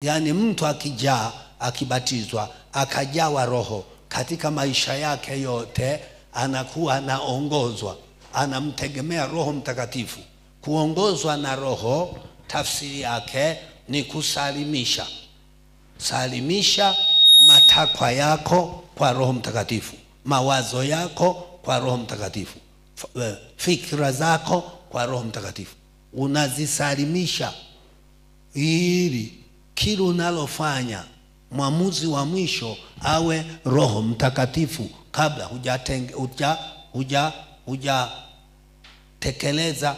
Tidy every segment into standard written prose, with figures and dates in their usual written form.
Yani mtu akijaa, akibatizwa, akajawa Roho katika maisha yake yote, anakuwa anaongozwa, anamtegemea Roho Mtakatifu. Kuongozwa na Roho tafsiri yake ni kusalimisha. Salimisha matakwa yako kwa Roho Mtakatifu, mawazo yako kwa Roho Mtakatifu, fikra zako kwa Roho Mtakatifu. Unazisalimisha ili kila unalofanya mwamuzi wa mwisho awe Roho Mtakatifu, kabla hujatekeleza.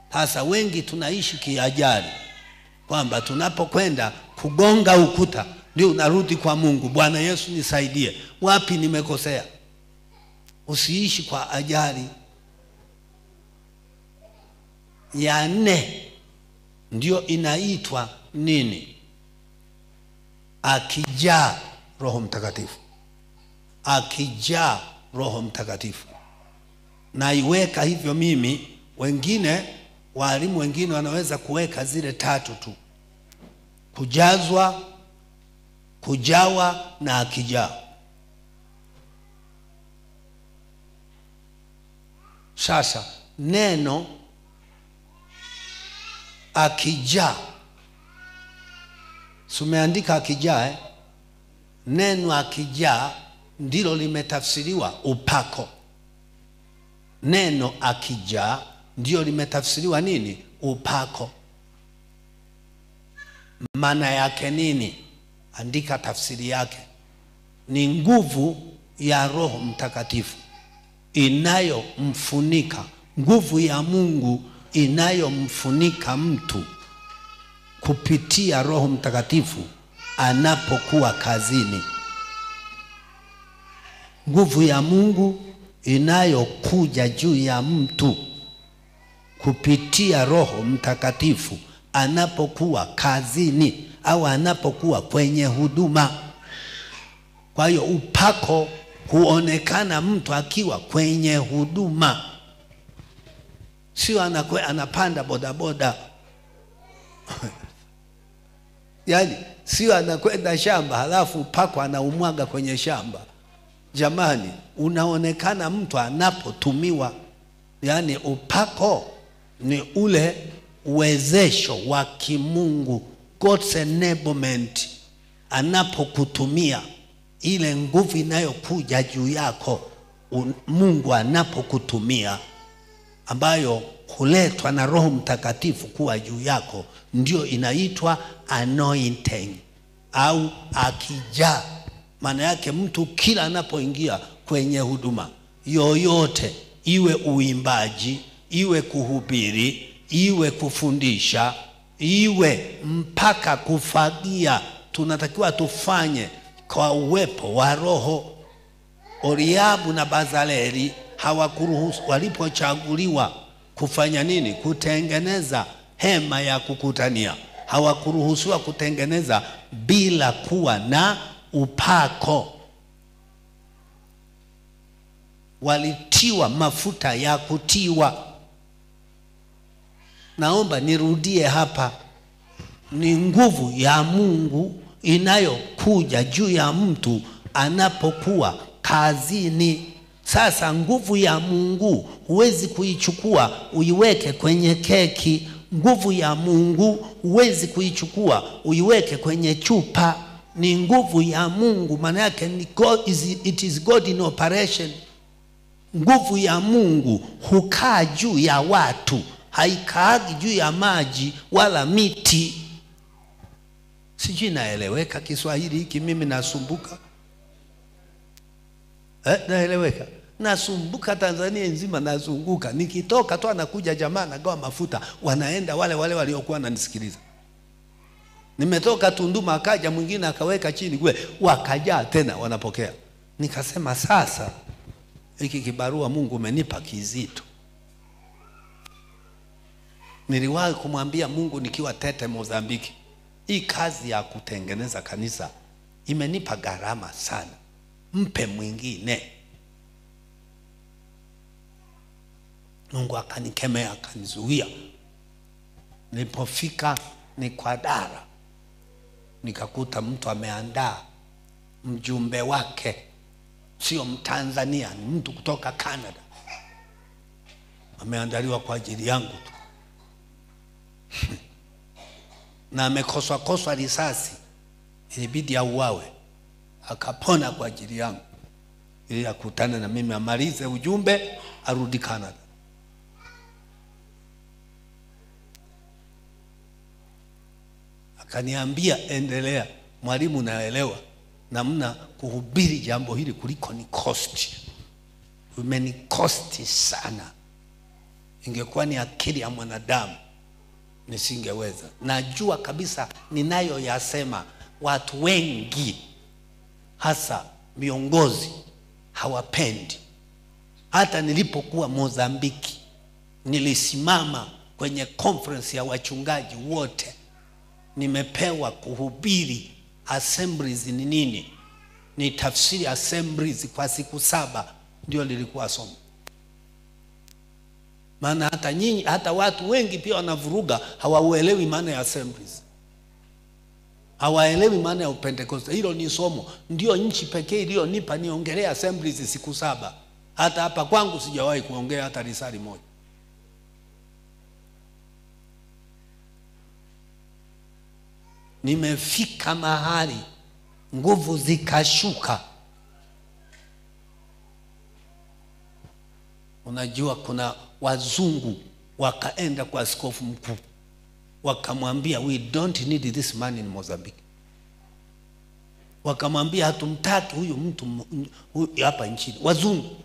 Hasa wengi tunaishi kiajali, kwamba tunapokwenda kugonga ukuta ndio unarudi kwa Mungu, Bwana Yesu nisaidie, wapi nimekosea? Usiishi kwa ajali. Ya 4 ndio inaitwa nini? Akijaa Roho Mtakatifu. Akijaa Roho Mtakatifu. Naiweka hivyo mimi, wengine walimu wengine wanaweza kuweka zile 3 tu: kujazwa, kujawa na akijaa. Sasa neno akijaa, sumeandika akijaa, neno akijaa ndilo limetafsiriwa upako. Neno akijaa ndio limetafsiriwa nini? Upako. Maana yake nini? Andika tafsiri yake. Ni nguvu ya Roho Mtakatifu inayomfunika, nguvu ya Mungu inayomfunika mtu kupitia Roho Mtakatifu anapokuwa kazini. Nguvu ya Mungu inayokuja juu ya mtu kupitia Roho Mtakatifu anapokuwa kazini au anapokuwa kwenye huduma. Kwa hiyo upako huonekana mtu akiwa kwenye huduma, sio anapanda bodaboda yani sio anakwenda shamba halafu upako anaumwaga kwenye shamba. Jamani, unaonekana mtu anapotumiwa. Yani upako ni ule uwezesho wa kimungu, God's enablement, anapokutumia, ile nguvu inayokuja juu yako Mungu anapokutumia, ambayo huletwa na Roho Mtakatifu kuwa juu yako, ndio inaitwa anointing au akijaa. Maana yake mtu kila anapoingia kwenye huduma yoyote, iwe uimbaji, iwe kuhubiri, iwe kufundisha, iwe mpaka kufagia, tunatakiwa tufanye kwa uwepo wa Roho. Oriabu na Bazaleri hawakuruhusu, walipochaguliwa kufanya nini? Kutengeneza hema ya kukutania, hawakuruhusiwa kutengeneza bila kuwa na upako. Walitiwa mafuta ya kutiwa. Naomba nirudie hapa, ni nguvu ya Mungu inayokuja juu ya mtu anapokuwa kazini. Sasa nguvu ya Mungu huwezi kuichukua uiweke kwenye keki. Nguvu ya Mungu huwezi kuichukua uiweke kwenye chupa. Ni nguvu ya Mungu, maana yake ni it is God in operation. Nguvu ya Mungu hukaa juu ya watu, haikaagi juu ya maji wala miti. Sijui naeleweka Kiswahili hiki? Mimi nasumbuka. Naeleweka? Nasumbuka Tanzania nzima nazunguka. Nikitoka tu anakuja jamaa anagawa mafuta, wanaenda wale waliokuwa wananisikiliza. Nimetoka Tunduma akaja mwingine akaweka chini kule, wakajaa tena wanapokea. Nikasema sasa hiki kibarua Mungu umenipa kizito. Niliwahi kumwambia Mungu nikiwa Tete Mozambiki, hii kazi ya kutengeneza kanisa imenipa gharama sana, mpe mwingine. Mungu akanikemea, akanizuia. Nilipofika ni kwa Dara, nikakuta mtu ameandaa mjumbe wake, sio Mtanzania, ni mtu kutoka Canada, ameandaliwa kwa ajili yangu tu na amekoswa risasi, ilibidi auawe, akapona kwa ajili yangu, ili akutane na mimi, amalize ujumbe, arudi Canada. Akaniambia, endelea mwalimu, naelewa namna kuhubiri jambo hili kuliko ni cost. Umeni cost sana. Ingekuwa ni akili ya mwanadamu nisingeweza. Najua kabisa ninayo yasema watu wengi, hasa viongozi, hawapendi. Hata nilipokuwa Mozambiki, nilisimama kwenye conference ya wachungaji wote, nimepewa kuhubiri assemblies ni nini, ni tafsiri assemblies kwa siku 7, ndio lilikuwa somo. Maana hata watu wengi pia wanavuruga, hawauelewi maana ya assemblies, hawaelewi maana ya Upentekoste. Hilo ni somo, ndio nchi pekee iliyonipa niongelea assemblies siku 7. Hata hapa kwangu sijawahi kuongea hata risali moja. Nimefika mahali nguvu zikashuka. Unajua kuna wazungu wakaenda kwa askofu mkuu, wakamwambia, we don't need this man in Mozambique. Wakamwambia, hatumtaki huyu mtu hapa nchini. Wazungu.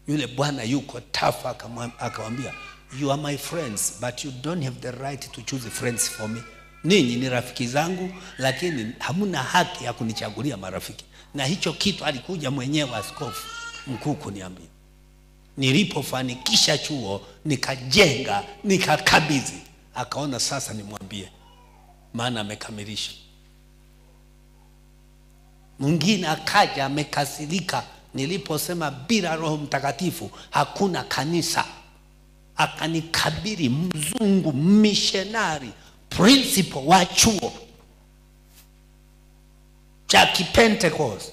Yule bwana yuko tafa, akamwambia, you are my friends but you don't have the right to choose friends for me. Ninyi ni rafiki zangu, lakini hamuna haki ya kunichagulia marafiki. Na hicho kitu alikuja mwenyewe askofu mkuu kuniambia. Nilipofanikisha chuo, nikajenga, nikakabidhi, akaona sasa nimwambie, maana amekamilisha. Mwingine akaja amekasirika niliposema bila Roho Mtakatifu hakuna kanisa. Akanikabiri, mzungu, missionary, principal wa chuo cha Kipentecost,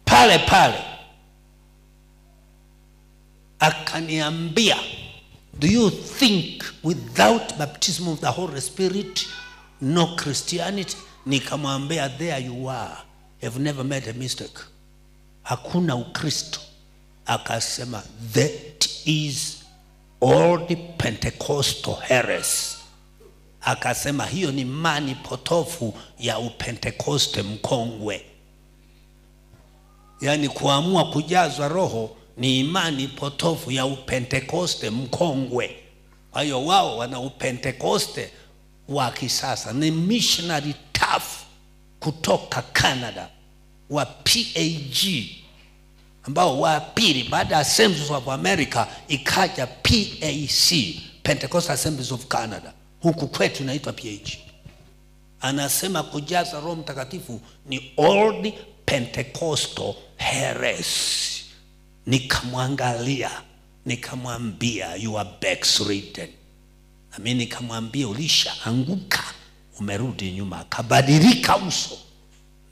pale akaniambia, do you think without baptism of the Holy Spirit no Christianity? Nikamwambia, there you are, have never made a mistake, hakuna Ukristo. Akasema, that is all the Pentecostal heresy. Akasema hiyo ni imani potofu ya Upentekoste mkongwe. Yani kuamua kujazwa Roho ni imani potofu ya Upentekoste mkongwe. Kwa hiyo wao wana Upentekoste wa kisasa. Ni missionary tough kutoka Canada wa PAG, ambao wa pili baada ya Assemblies of America ikaja PAC, Pentecostal Assemblies of Canada. Huku kwetu inaitwa PAG. Anasema kujaza Roho Mtakatifu ni old Pentecostal heresy. Nikamwangalia, nikamwambia, you are backslidden. Na mimi nikamwambia, ulishaanguka, umerudi nyuma. Akabadilika uso.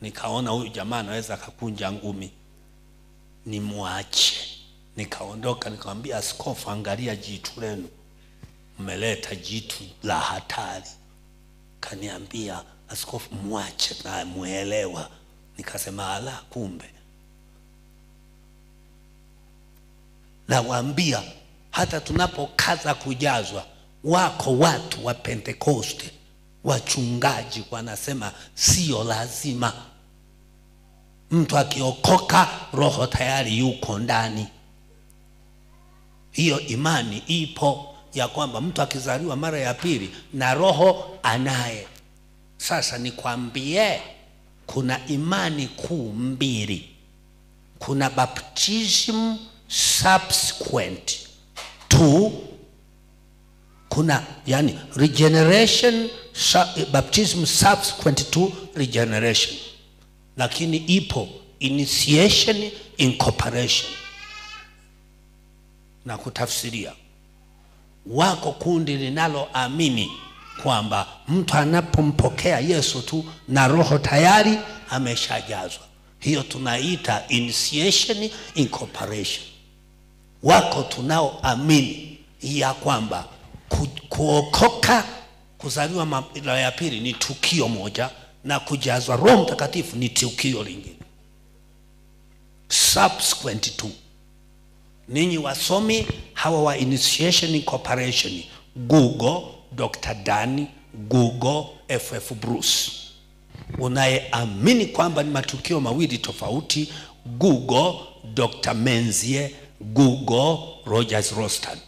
Nikaona huyu jamaa anaweza akakunja ngumi, nimwache. Nikaondoka, nikamwambia, askofu, angalia jitu lenu, mmeleta jitu la hatari. Kaniambia, askofu, mwache na muelewa. Nikasema, ala, kumbe. Nawaambia, hata tunapokaza kujazwa, wako watu wa Pentekoste, wachungaji wanasema sio lazima. Mtu akiokoka, Roho tayari yuko ndani. Hiyo imani ipo ya kwamba mtu akizaliwa mara ya pili na Roho anaye. Sasa nikwambie, kuna imani kuu mbili. Kuna baptism subsequent to, kuna yani regeneration, baptism subsequent to regeneration. Lakini ipo initiation, incorporation. Na kutafsiria, wako kundi linaloamini kwamba mtu anapompokea Yesu tu na Roho tayari ameshajazwa. Hiyo tunaita initiation incorporation. Wako tunaoamini ya kwamba kuokoka, kuzaliwa mara ya pili ni tukio moja, na kujazwa Roho Mtakatifu ni tukio lingine, subsequent to. Ninyi wasomi hawa wa initiation incorporation, Google Dr. Dani, Google FF Bruce. Unayeamini kwamba ni matukio mawili tofauti, Google Dr. Menzie, Google Rogers Rostad.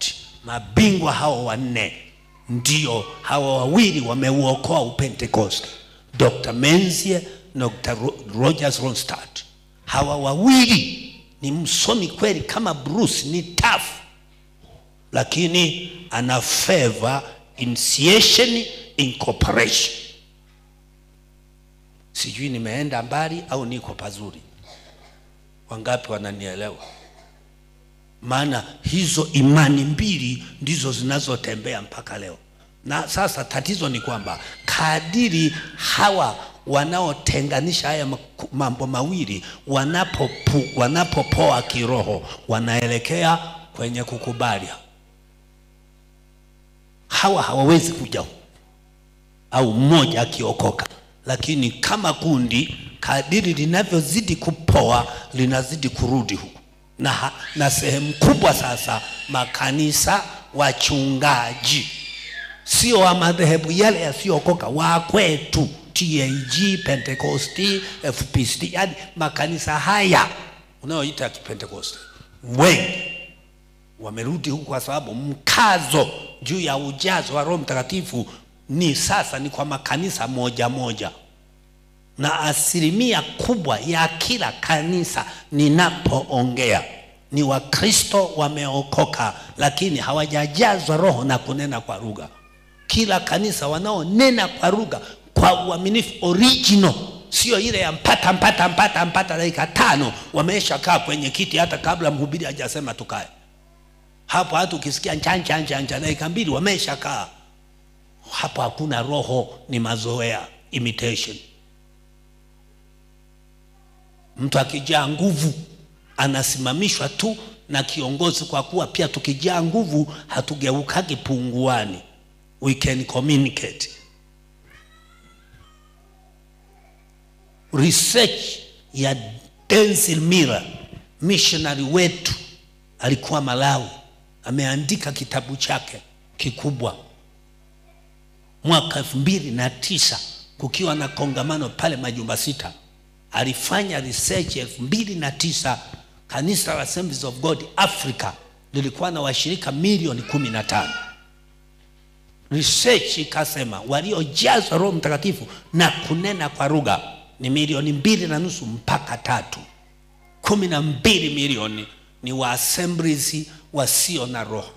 Mabingwa hao wanne ndio hawa wawili wameuokoa upentekoste. Dr. Menzie, Dr. Rogers Rostad. Hawa wawili ni msomi kweli kama Bruce, ni tough, lakini ana favor initiation incorporation. Sijui nimeenda mbali au niko pazuri. Wangapi wananielewa? Maana hizo imani mbili ndizo zinazotembea mpaka leo. Na sasa tatizo ni kwamba kadiri hawa wanaotenganisha haya mambo mawili wanapopoa kiroho, wanaelekea kwenye kukubali. Hawa hawawezi kuja au mmoja akiokoka, lakini kama kundi kadiri linavyozidi kupoa linazidi kurudi huku. Na sehemu kubwa sasa makanisa, wachungaji sio wa madhehebu yale yasiokoka, wa kwetu TAG, Pentecosti, FPCT, yani makanisa haya unaoita ya Pentecosti, wengi wamerudi huku kwa sababu mkazo juu ya ujazo wa Roho Mtakatifu ni sasa ni kwa makanisa moja moja. Na asilimia kubwa ya kila kanisa ninapoongea ni Wakristo wameokoka, lakini hawajajazwa Roho na kunena kwa lugha. Kila kanisa wanaonena kwa lugha kwa uaminifu original, sio ile ya mpata dakika 5 wamesha kaa kwenye kiti hata kabla mhubiri hajasema tukae. Hapo hata ukisikia nchanja dakika 2 wamesha kaa. Hapo hakuna roho, ni mazoea, imitation. Mtu akijaa nguvu anasimamishwa tu na kiongozi, kwa kuwa pia tukijaa nguvu hatugeukagi punguani. We can communicate. Research ya Denzel Miller, missionary wetu, alikuwa Malawi, ameandika kitabu chake kikubwa mwaka 2009 kukiwa na kongamano pale Majumba 6. Alifanya research 2009, kanisa la Assemblies of God Africa lilikuwa na washirika milioni 15. Research ikasema waliojazwa Roho Mtakatifu na kunena kwa lugha ni milioni 2.5 mpaka 3. 12 milioni ni wa assemblies wasio na roho.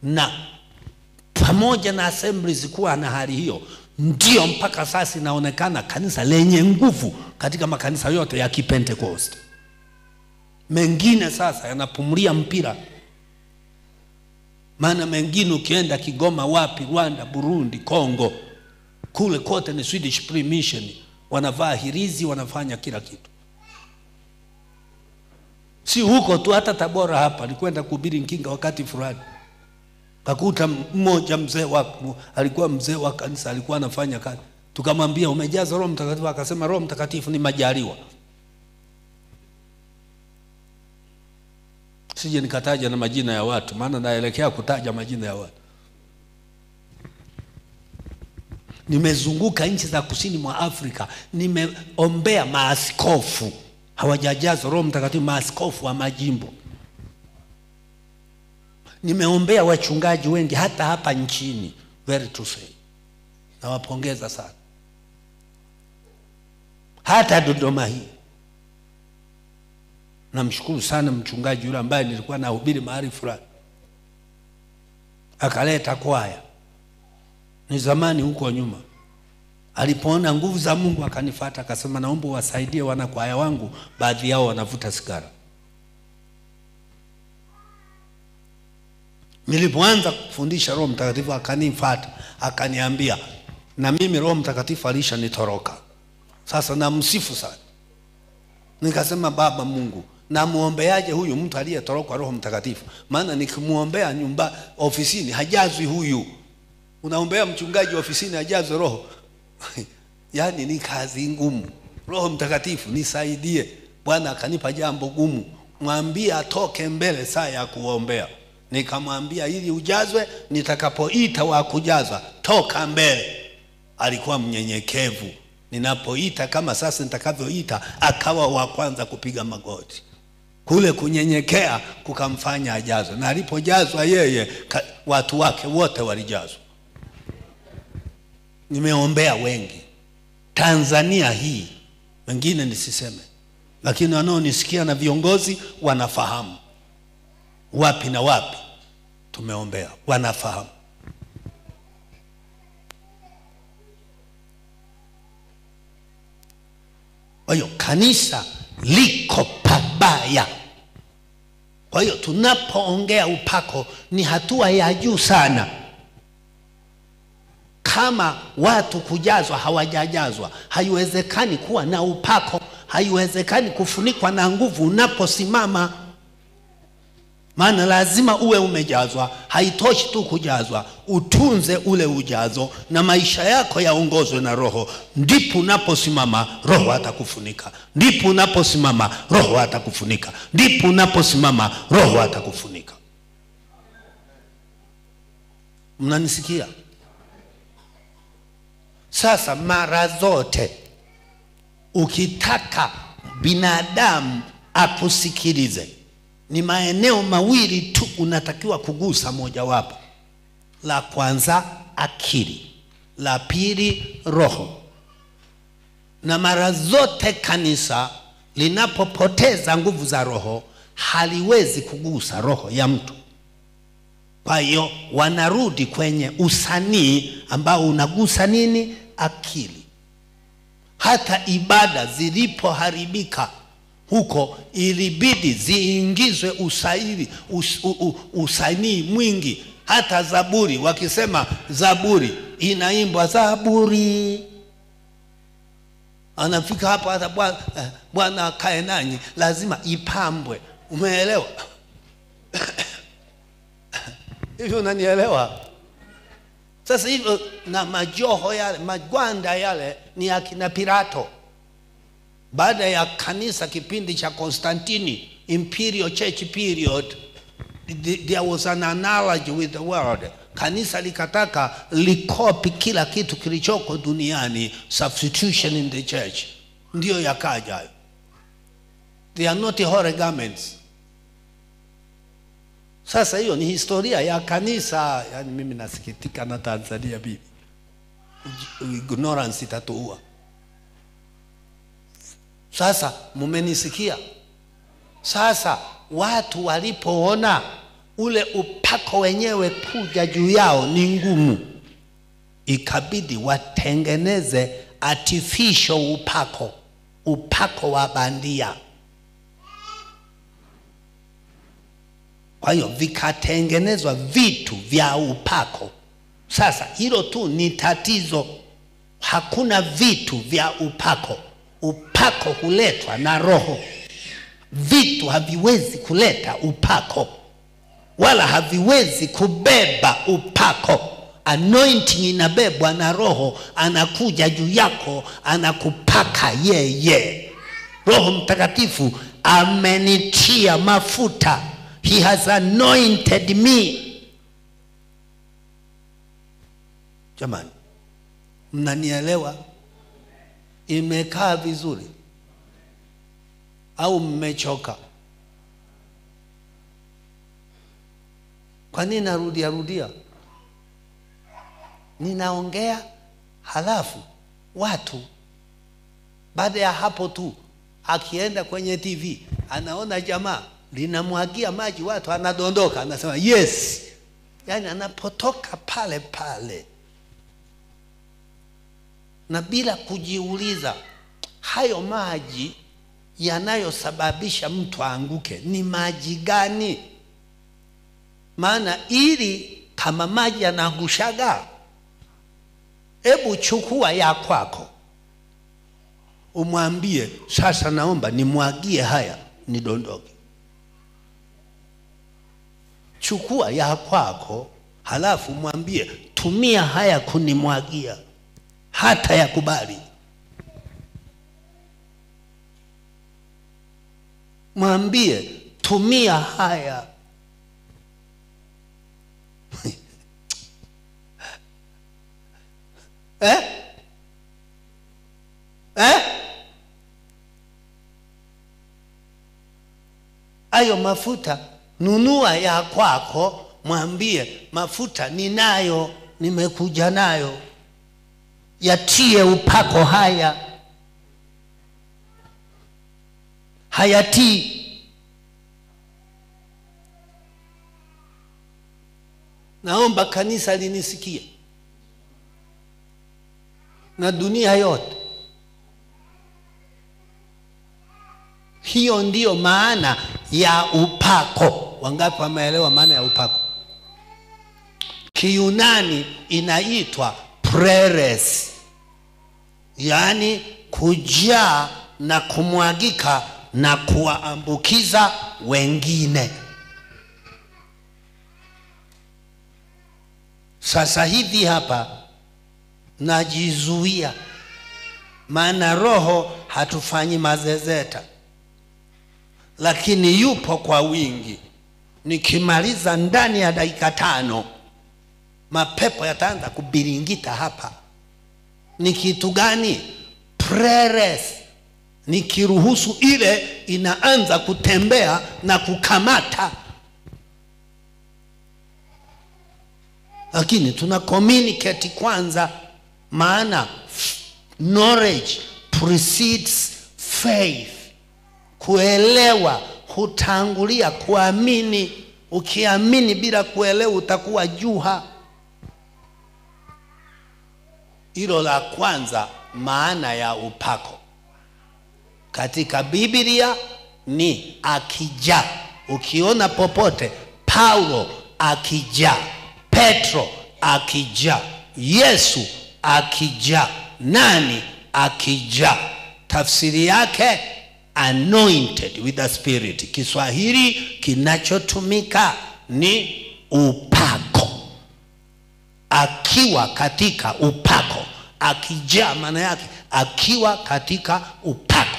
Na pamoja na assemblies kuwa na hali hiyo, ndio mpaka sasa inaonekana kanisa lenye nguvu katika makanisa yote ya Kipentecost. Mengine sasa yanapumulia mpira. Maana mengine ukienda Kigoma, wapi, Rwanda, Burundi, Kongo, kule kote ni Swedish Pre-Mission, wanavaa hirizi, wanafanya kila kitu. Si huko tu, hata Tabora hapa nilikwenda kuhubiri Nkinga wakati fulani. Kakuta mmoja mzee alikuwa mzee wa kanisa, alikuwa anafanya kazi. Tukamwambia umejaza Roho Mtakatifu? Akasema Roho Mtakatifu ni majaliwa. Sije nikataja na majina ya watu, maana naelekea kutaja majina ya watu. Nimezunguka nchi za kusini mwa Afrika, nimeombea maaskofu hawajajazwa Roho Mtakatifu, maaskofu wa majimbo. Nimeombea wachungaji wengi hata hapa nchini, very to say. Nawapongeza sana. Hata Dodoma hii namshukuru sana mchungaji yule ambaye nilikuwa nahubiri mahali fulani, akaleta kwaya. Ni zamani huko nyuma. Alipoona nguvu za Mungu akanifuata, akasema naomba wasaidie wana kwaya wangu, baadhi yao wanavuta sigara. Nilipoanza kufundisha Roho Mtakatifu akanifuata, akaniambia na mimi Roho Mtakatifu alishanitoroka. Sasa namsifu sana. Nikasema Baba Mungu, namuombeaje huyu mtu aliyetoroka Roho Mtakatifu? Maana nikimuombea nyumba ofisini hajazwi huyu. Unaombea mchungaji ofisini hajazwi roho. Yaani ni kazi ngumu. Roho Mtakatifu nisaidie. Bwana akanipa jambo gumu. Mwambie atoke mbele saa ya kuombea. Nikamwambia ili ujazwe, nitakapoita wa kujazwa, toka mbele. Alikuwa mnyenyekevu. Ninapoita kama sasa nitakavyoita, akawa wa kwanza kupiga magoti. Kule kunyenyekea kukamfanya ajazwe. Na alipojazwa yeye, watu wake wote walijazwa. Nimeombea wengi Tanzania hii, wengine nisiseme, lakini wanaonisikia na viongozi wanafahamu wapi na wapi tumeombea, wanafahamu. Kwa hiyo kanisa liko pabaya. Kwa hiyo tunapoongea upako ni hatua ya juu sana. Kama watu kujazwa hawajajazwa, haiwezekani kuwa na upako, haiwezekani kufunikwa na nguvu unaposimama. Maana lazima uwe umejazwa. Haitoshi tu kujazwa, utunze ule ujazo na maisha yako yaongozwe na Roho. Ndipo unaposimama Roho atakufunika. Ndipo unaposimama Roho atakufunika. Ndipo unaposimama Roho atakufunika. Mnanisikia? Sasa mara zote ukitaka binadamu akusikilize, ni maeneo mawili tu unatakiwa kugusa moja wapo. La kwanza akili, la pili roho. Na mara zote kanisa linapopoteza nguvu za roho haliwezi kugusa roho ya mtu. Kwa hiyo wanarudi kwenye usanii ambao unagusa nini? Akili. Hata ibada zilipoharibika huko ilibidi ziingizwe usanii mwingi. Hata Zaburi, wakisema Zaburi inaimbwa Zaburi, anafika hapa hata Bwana kae nanyi, lazima ipambwe. Umeelewa? Hivyo unanielewa? Sasa hivyo na majoho yale, magwanda yale ni akina Pilato. Baada ya kanisa kipindi cha Konstantini, imperial church period, there was an analogy with the world. Kanisa likataka likopi kila kitu kilichoko duniani, substitution in the church. Ndio yakaja. They are not holy garments. Sasa hiyo ni historia ya kanisa. Yani mimi nasikitika na Tanzania bibi. Ignorance itatuua. Sasa mumenisikia? Sasa watu walipoona ule upako wenyewe kuja juu yao ni ngumu, ikabidi watengeneze artificial upako wa bandia. Kwa hiyo vikatengenezwa vitu vya upako. Sasa hilo tu ni tatizo. Hakuna vitu vya upako. Upako huletwa na Roho. Vitu haviwezi kuleta upako, wala haviwezi kubeba upako. Anointing inabebwa na Roho, anakuja juu yako, anakupaka yeye. Roho Mtakatifu amenitia mafuta. He has anointed me. Jamani, mnanielewa? Imekaa vizuri au mmechoka? Kwa nini narudia? Ninaongea halafu watu baada ya hapo tu akienda kwenye TV anaona jamaa linamwagia maji, watu anadondoka, anasema yes. Yani anapotoka pale pale, na bila kujiuliza hayo maji yanayosababisha mtu aanguke ni maji gani? Maana ili kama maji yanagushaga, hebu chukua ya kwako umwambie, sasa naomba nimwagie haya nidondoke. Chukua ya kwako, halafu mwambie, tumia haya kunimwagia, hata yakubali. Mwambie, tumia haya. Ayo mafuta nunua ya kwako, mwambie, mafuta ninayo, nimekuja nayo, yatie upako haya. Hayatii. Naomba kanisa linisikie na dunia yote. Hiyo ndiyo maana ya upako. Wangapi wameelewa maana ya upako? Kiyunani inaitwa preres, yani kujaa na kumwagika na kuwaambukiza wengine. Sasa hivi hapa najizuia, maana roho hatufanyi mazezeta, lakini yupo kwa wingi. Nikimaliza ndani ya dakika 5 mapepo yataanza kubiringita hapa. Ni kitu gani? Preres. Nikiruhusu ile inaanza kutembea na kukamata. Lakini tuna communicate kwanza, maana knowledge precedes faith. Kuelewa hutangulia kuamini. Ukiamini bila kuelewa utakuwa juha. Hilo la kwanza, maana ya upako katika Biblia ni akija. Ukiona popote Paulo akija, Petro akija, Yesu akija, nani akija? Tafsiri yake anointed with the Spirit. Kiswahili kinachotumika ni upako. Akiwa katika upako. Akija maana yake akiwa katika upako.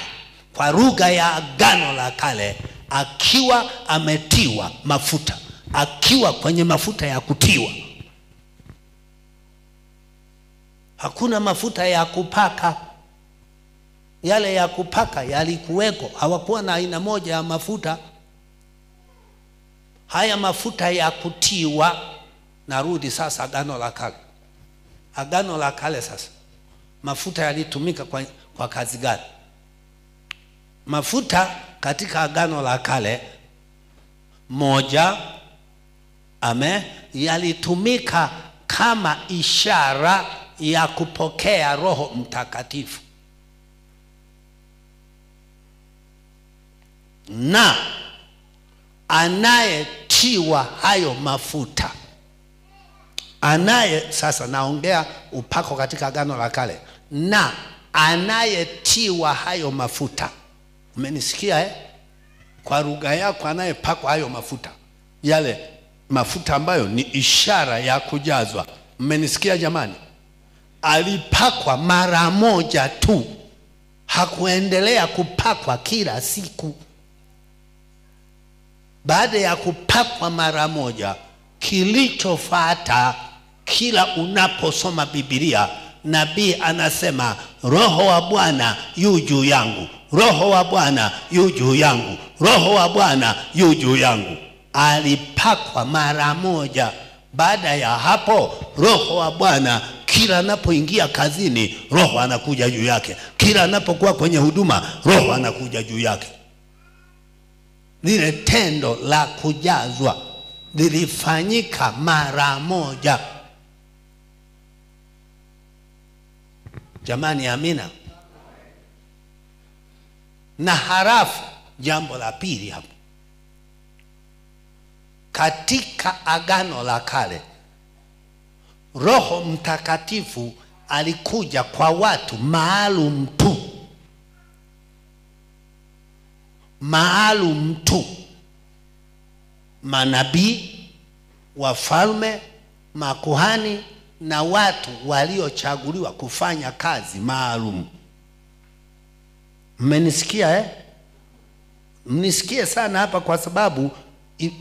Kwa lugha ya Agano la Kale, akiwa ametiwa mafuta, akiwa kwenye mafuta ya kutiwa. Hakuna mafuta ya kupaka. Yale ya kupaka yalikuweko, hawakuwa na aina moja ya mafuta. Haya mafuta ya kutiwa, narudi sasa Agano la Kale. Agano la Kale sasa, mafuta yalitumika kwa kazi gani? Mafuta katika Agano la Kale, moja, yalitumika kama ishara ya kupokea Roho Mtakatifu. Na anayetiwa hayo mafuta, sasa naongea upako katika Agano la Kale, na anayetiwa hayo mafuta, umenisikia kwa lugha yako, anayepakwa hayo mafuta, yale mafuta ambayo ni ishara ya kujazwa, umenisikia jamani? Alipakwa mara moja tu, hakuendelea kupakwa kila siku. Baada ya kupakwa mara moja, kilichofuata, kila unaposoma Biblia, nabii anasema, Roho wa Bwana yu juu yangu, Roho wa Bwana yu juu yangu, Roho wa Bwana yu juu yangu. Alipakwa mara moja. Baada ya hapo, Roho wa Bwana kila anapoingia kazini, Roho anakuja juu yake. Kila anapokuwa kwenye huduma, Roho anakuja juu yake. Lile tendo la kujazwa lilifanyika mara moja. Jamani, amina. Na halafu jambo la pili hapo, katika Agano la Kale Roho Mtakatifu alikuja kwa watu maalum tu, maalum tu, manabii, wafalme, makuhani na watu waliochaguliwa kufanya kazi maalum. Mmenisikia Mnisikie sana hapa, kwa sababu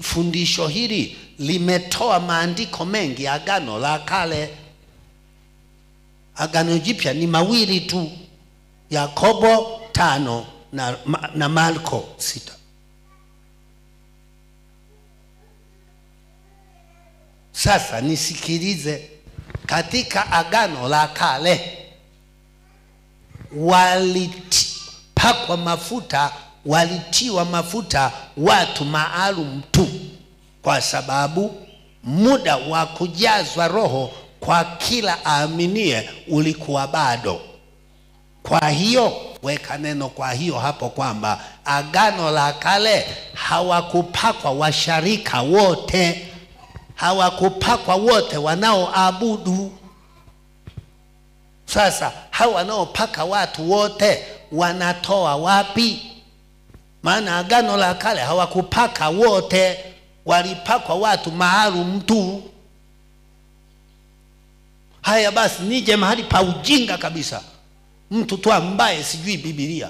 fundisho hili limetoa maandiko mengi. Agano la Kale, Agano Jipya ni mawili tu, Yakobo 5 na Marko 6. Sasa nisikilize, katika Agano la Kale walipakwa mafuta, walitiwa mafuta watu maalum tu, kwa sababu muda wa kujazwa Roho kwa kila aaminie ulikuwa bado. Kwa hiyo weka neno kwa hiyo hapo, kwamba Agano la Kale hawakupakwa washarika wote, hawakupakwa wote wanaoabudu. Sasa hawa wanaopaka watu wote wanatoa wapi? Maana Agano la Kale hawakupaka wote, walipakwa watu maalum tu. Haya basi, nije mahali pa ujinga kabisa, mtu tu ambaye sijui Biblia.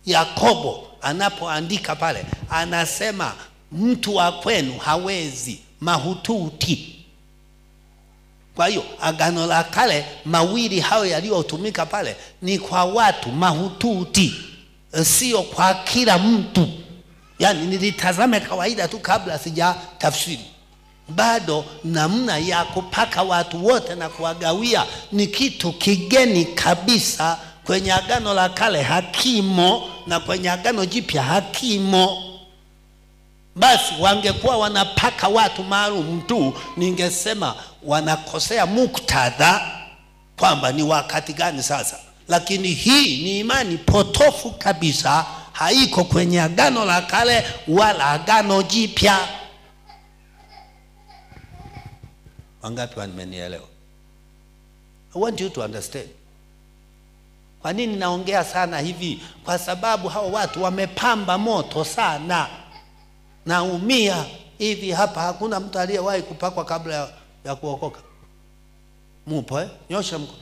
Yakobo anapoandika pale anasema mtu wa kwenu hawezi, mahututi. Kwa hiyo Agano la Kale mawili hayo yaliyotumika pale ni kwa watu mahututi, sio kwa kila mtu. Yani nilitazame kawaida tu kabla sija tafsiri. Bado namna ya kupaka watu wote na kuwagawia ni kitu kigeni kabisa. Kwenye Agano la Kale hakimo, na kwenye Agano Jipya hakimo. Basi wangekuwa wanapaka watu maalum tu, ningesema wanakosea muktadha kwamba ni wakati gani sasa. Lakini hii ni imani potofu kabisa, haiko kwenye Agano la Kale wala Agano Jipya. Wangapi wamenielewa? I want you to understand. Kwa nini naongea sana hivi? Kwa sababu hao watu wamepamba moto sana. Naumia hivi hapa, hakuna mtu aliyewahi kupakwa kabla ya kuokoka. Mupo Nyosha mkono.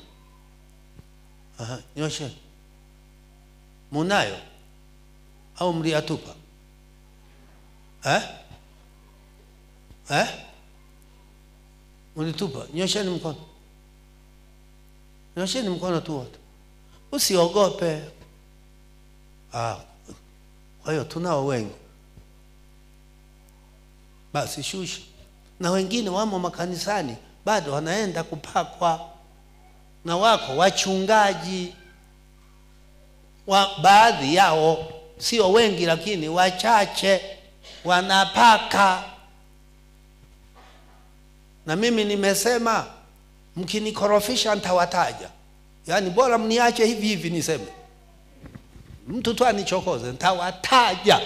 Nyosha. Munayo au mliyatupa? Mlitupa? Nyosheni mkono. Nyosheni mkono tu wote. Usiogope. Kwa hiyo tunao wengi. Basi shusha. Na wengine wamo makanisani bado wanaenda kupakwa, na wako wachungaji baadhi yao, sio wengi lakini wachache, wanapaka. Na mimi nimesema mkinikorofisha nitawataja. Yani bora mniache hivi hivi niseme. Mtu tu anichokoze, nitawataja.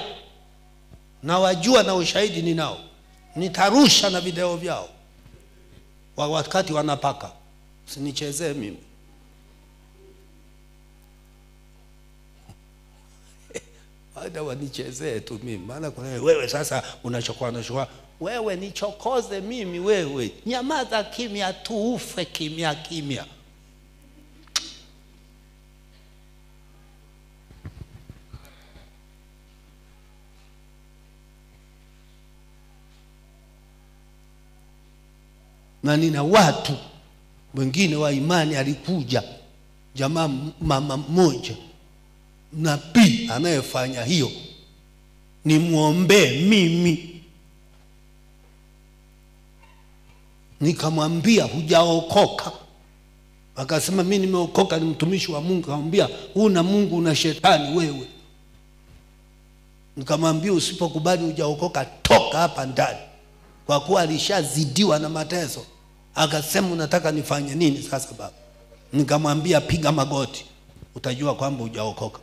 Na wajua na ushahidi ninao. Nitarusha na video vyao wakati wanapaka. Usinichezee mimi. Hata wanichezee tu mimi. Maana kuna wewe sasa unachokoa. Wewe nichokoze mimi wewe. Nyamaza kimya tu, ufe kimya kimya. Na nina watu wengine wa imani, alikuja jamaa mama mmoja nabii anayefanya hiyo, nimuombe mimi. Nikamwambia hujaokoka. Akasema mimi nimeokoka, ni mtumishi wa Mungu. Nikamwambia una Mungu una shetani wewe. Nikamwambia usipokubali hujaokoka, toka hapa ndani, kwa kuwa alishazidiwa na mateso. Akasema unataka nifanye nini sasa baba? Nikamwambia piga magoti, utajua kwamba hujaokoka.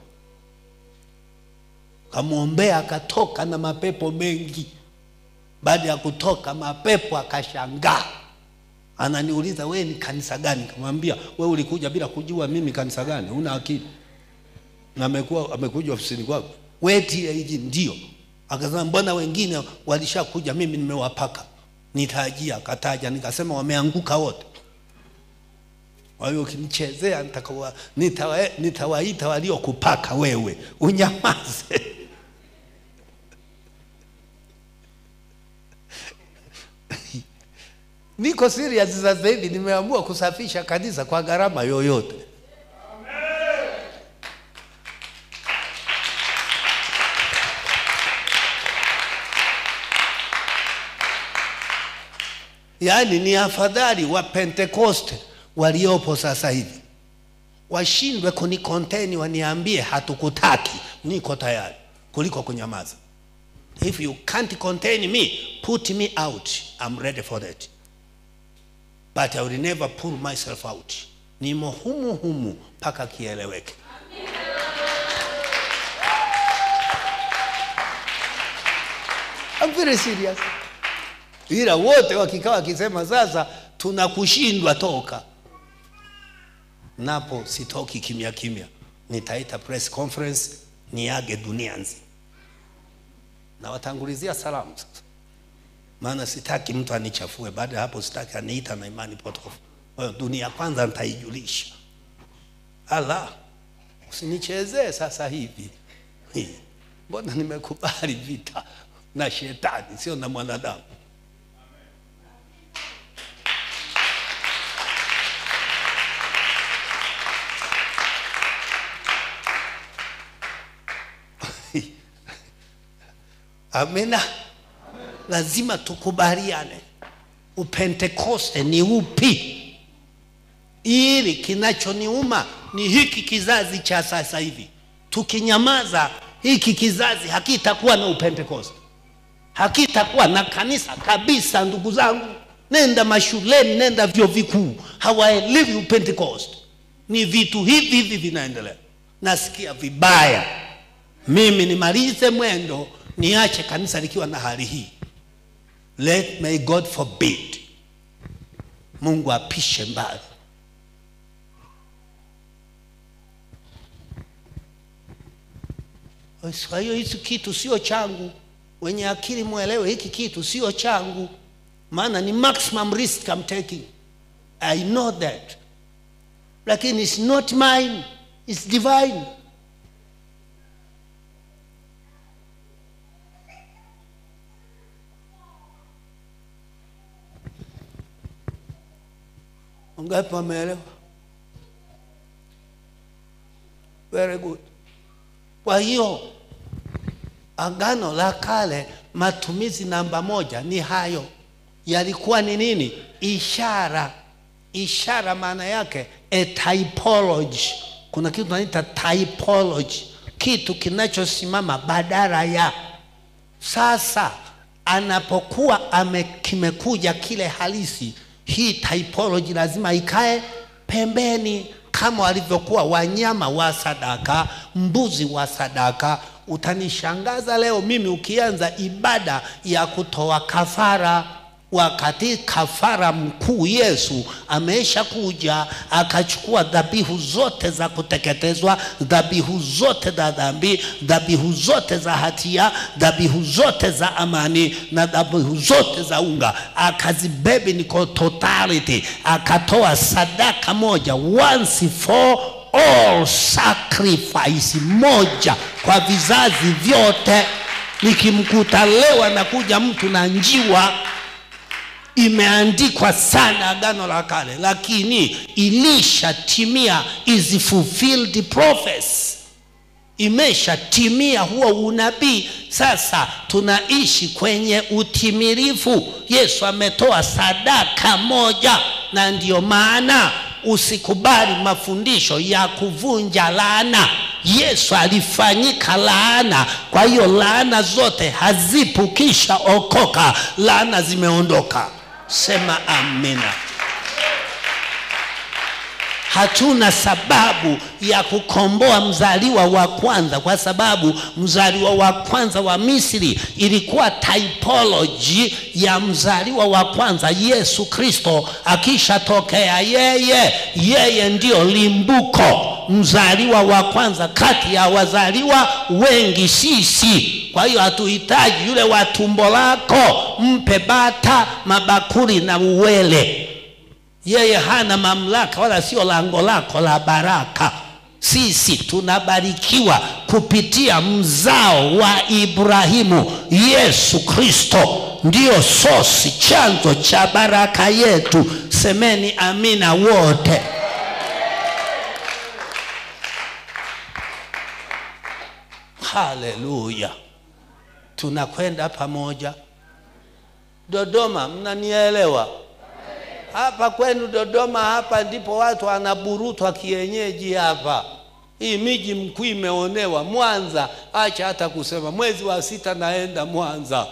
Kamuombea, akatoka na mapepo mengi. Baada ya kutoka mapepo akashangaa. Ananiuliza, wewe ni kanisa gani? Nikamwambia, wewe ulikuja bila kujua mimi kanisa gani? Una akili? Na amekuja ofisini kwako. Wewe TAG ndio. Akasema, mbona wengine walishakuja, mimi nimewapaka. Nitajia, akataja, nikasema wameanguka wote. Kwa hiyo ukinichezea nitawaita waliokupaka wewe. Unyamaze. Niko serious sasa hivi, nimeamua kusafisha kanisa kwa gharama yoyote. Amen. Yaani ni afadhali wa Pentecoste waliopo sasa hivi washindwe kunicontain, waniambie hatukutaki, niko tayari, kuliko kunyamaza. If you can't contain me, put me out. I'm ready for that. But I will never pull myself out. Nimo humu paka kieleweke. I'm very serious. Ila wote wakikawa wakisema sasa tunakushindwa toka, napo sitoki kimya kimya. Nitaita press conference, niage dunia nzima. Na watangulizia salamu sasa. Maana sitaki mtu anichafue. Baada ya hapo sitaki aniita na imani potofu. Dunia kwanza nitaijulisha. Allah, usinichezee sasa hivi. Mbona nimekubali vita na shetani, sio na mwanadamu. Amina. Lazima tukubaliane upentekoste ni upi. Ili kinachoniuma ni hiki kizazi cha sasa hivi. Tukinyamaza, hiki kizazi hakitakuwa na upentekoste, hakitakuwa na kanisa kabisa. Ndugu zangu, nenda mashuleni, nenda vyuo vikuu, hawaelewi upentekoste. Ni vitu hivi vinaendelea. Nasikia vibaya. Mimi nimalize mwendo, niache kanisa likiwa na hali hii. May God forbid. Mungu apishe mbali. Kwa hiyo hiki kitu sio changu. Wenye akili muelewe, hiki kitu sio changu. Maana ni maximum risk I'm taking. I know that. Lakini it's not mine. It's divine. Ungapi wameelewa? Very good. Kwa hiyo Agano la Kale matumizi namba 1 ni hayo. Yalikuwa ni nini? Ishara. Ishara maana yake a typology. Kuna kitu tunaita typology, kitu kinachosimama badala ya. Sasa anapokuwa kimekuja kile halisi, hii typology lazima ikae pembeni. Kama walivyokuwa wanyama wa sadaka, mbuzi wa sadaka. Utanishangaza leo mimi ukianza ibada ya kutoa kafara, wakati kafara mkuu Yesu amesha kuja akachukua dhabihu zote za kuteketezwa, dhabihu zote za dhambi, dhabihu zote za hatia, dhabihu zote za amani na dhabihu zote za unga, akazibebi ni totality, akatoa sadaka moja, once for all, sacrifice moja kwa vizazi vyote. Nikimkuta leo anakuja mtu na njiwa, imeandikwa sana Agano la Kale, lakini ilishatimia, is fulfilled prophecy. Imeshatimia huo unabii. Sasa tunaishi kwenye utimilifu. Yesu ametoa sadaka moja, na ndio maana usikubali mafundisho ya kuvunja laana. Yesu alifanyika laana, kwa hiyo laana zote hazipo, kisha okoka, laana zimeondoka. Sema amina. Hatuna sababu ya kukomboa mzaliwa wa kwanza, kwa sababu mzaliwa wa kwanza wa Misri ilikuwa typology ya mzaliwa wa kwanza Yesu Kristo. Akishatokea yeye ndio limbuko, mzaliwa wa kwanza kati ya wazaliwa wengi sisi. Kwa hiyo hatuhitaji yule wa tumbo lako, mpe bata, mabakuri na uwele. Yeye hana mamlaka, wala sio lango lako la baraka. Sisi tunabarikiwa kupitia mzao wa Ibrahimu. Yesu Kristo ndio sosi, chanzo cha baraka yetu. Semeni amina wote. Haleluya. Tunakwenda pamoja. Dodoma, mnanielewa? Hapa kwenu Dodoma, hapa ndipo watu wanaburutwa kienyeji hapa. Hii miji mkuu imeonewa. Mwanza, acha hata kusema mwezi wa 6 naenda Mwanza.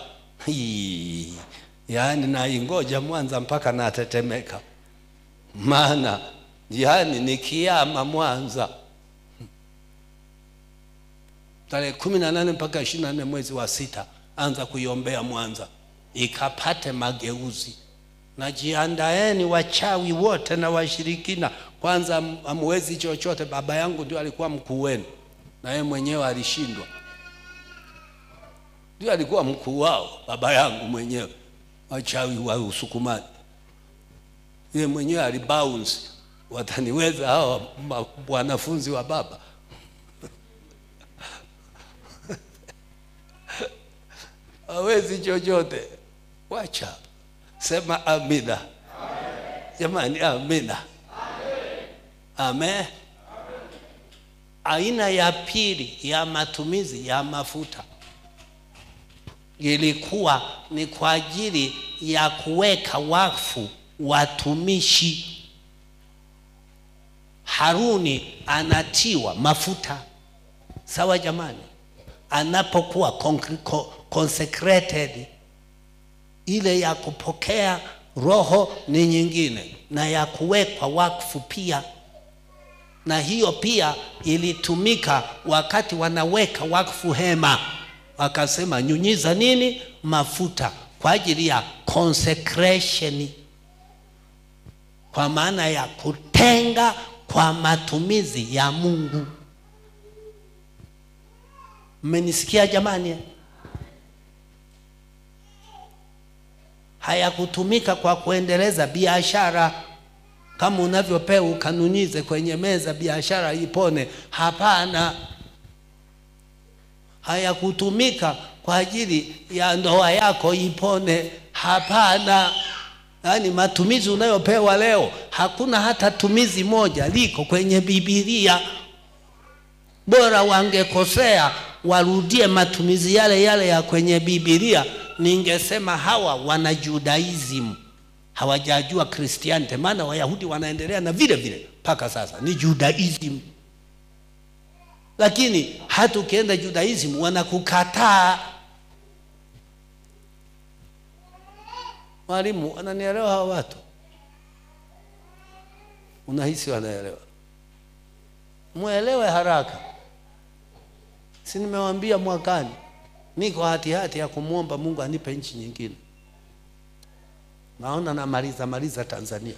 Yaani naingoja Mwanza mpaka natetemeka. Maana yaani ni kiama Mwanza. Tarehe 18 mpaka 24 mwezi wa 6 anza kuiombea Mwanza ikapate mageuzi. Na jiandaeni wachawi wote na washirikina. Kwanza hamwezi chochote. Baba yangu ndio alikuwa mkuu wenu, na yeye mwenyewe alishindwa. Ndio alikuwa mkuu wao, baba yangu mwenyewe. Wachawi wa Usukumani, yeye mwenyewe alibounce. Wataniweza hao wanafunzi wa baba? Hawezi chochote. Wacha. Sema amina. Jamani, amina. Amen. Aina ya pili ya matumizi ya mafuta ilikuwa ni kwa ajili ya kuweka wakfu watumishi. Haruni anatiwa mafuta, sawa jamani, anapokuwa consecrated. Ile ya kupokea roho ni nyingine, na ya kuwekwa wakfu pia. Na hiyo pia ilitumika wakati wanaweka wakfu hema. Wakasema nyunyiza nini? Mafuta, kwa ajili ya consecration, kwa maana ya kutenga kwa matumizi ya Mungu. Mmenisikia jamani? Hayakutumika kwa kuendeleza biashara kama unavyopewa ukanunyize kwenye meza biashara ipone. Hapana. Hayakutumika kwa ajili ya ndoa yako ipone. Hapana. Yaani matumizi unayopewa leo, hakuna hata tumizi moja liko kwenye Biblia. Bora wangekosea warudie matumizi yale ya kwenye Biblia. Ningesema hawa wana Judaism, hawajajua Christianity. Maana Wayahudi wanaendelea na vile vile mpaka sasa, ni Judaism. Lakini hata ukienda Judaism wanakukataa. Mwalimu, ananielewa hawa watu? Unahisi wanaelewa? Muelewe haraka. Si nimewaambia mwakani niko hati ya kumuomba Mungu anipe nchi nyingine. Naona namaliza Tanzania.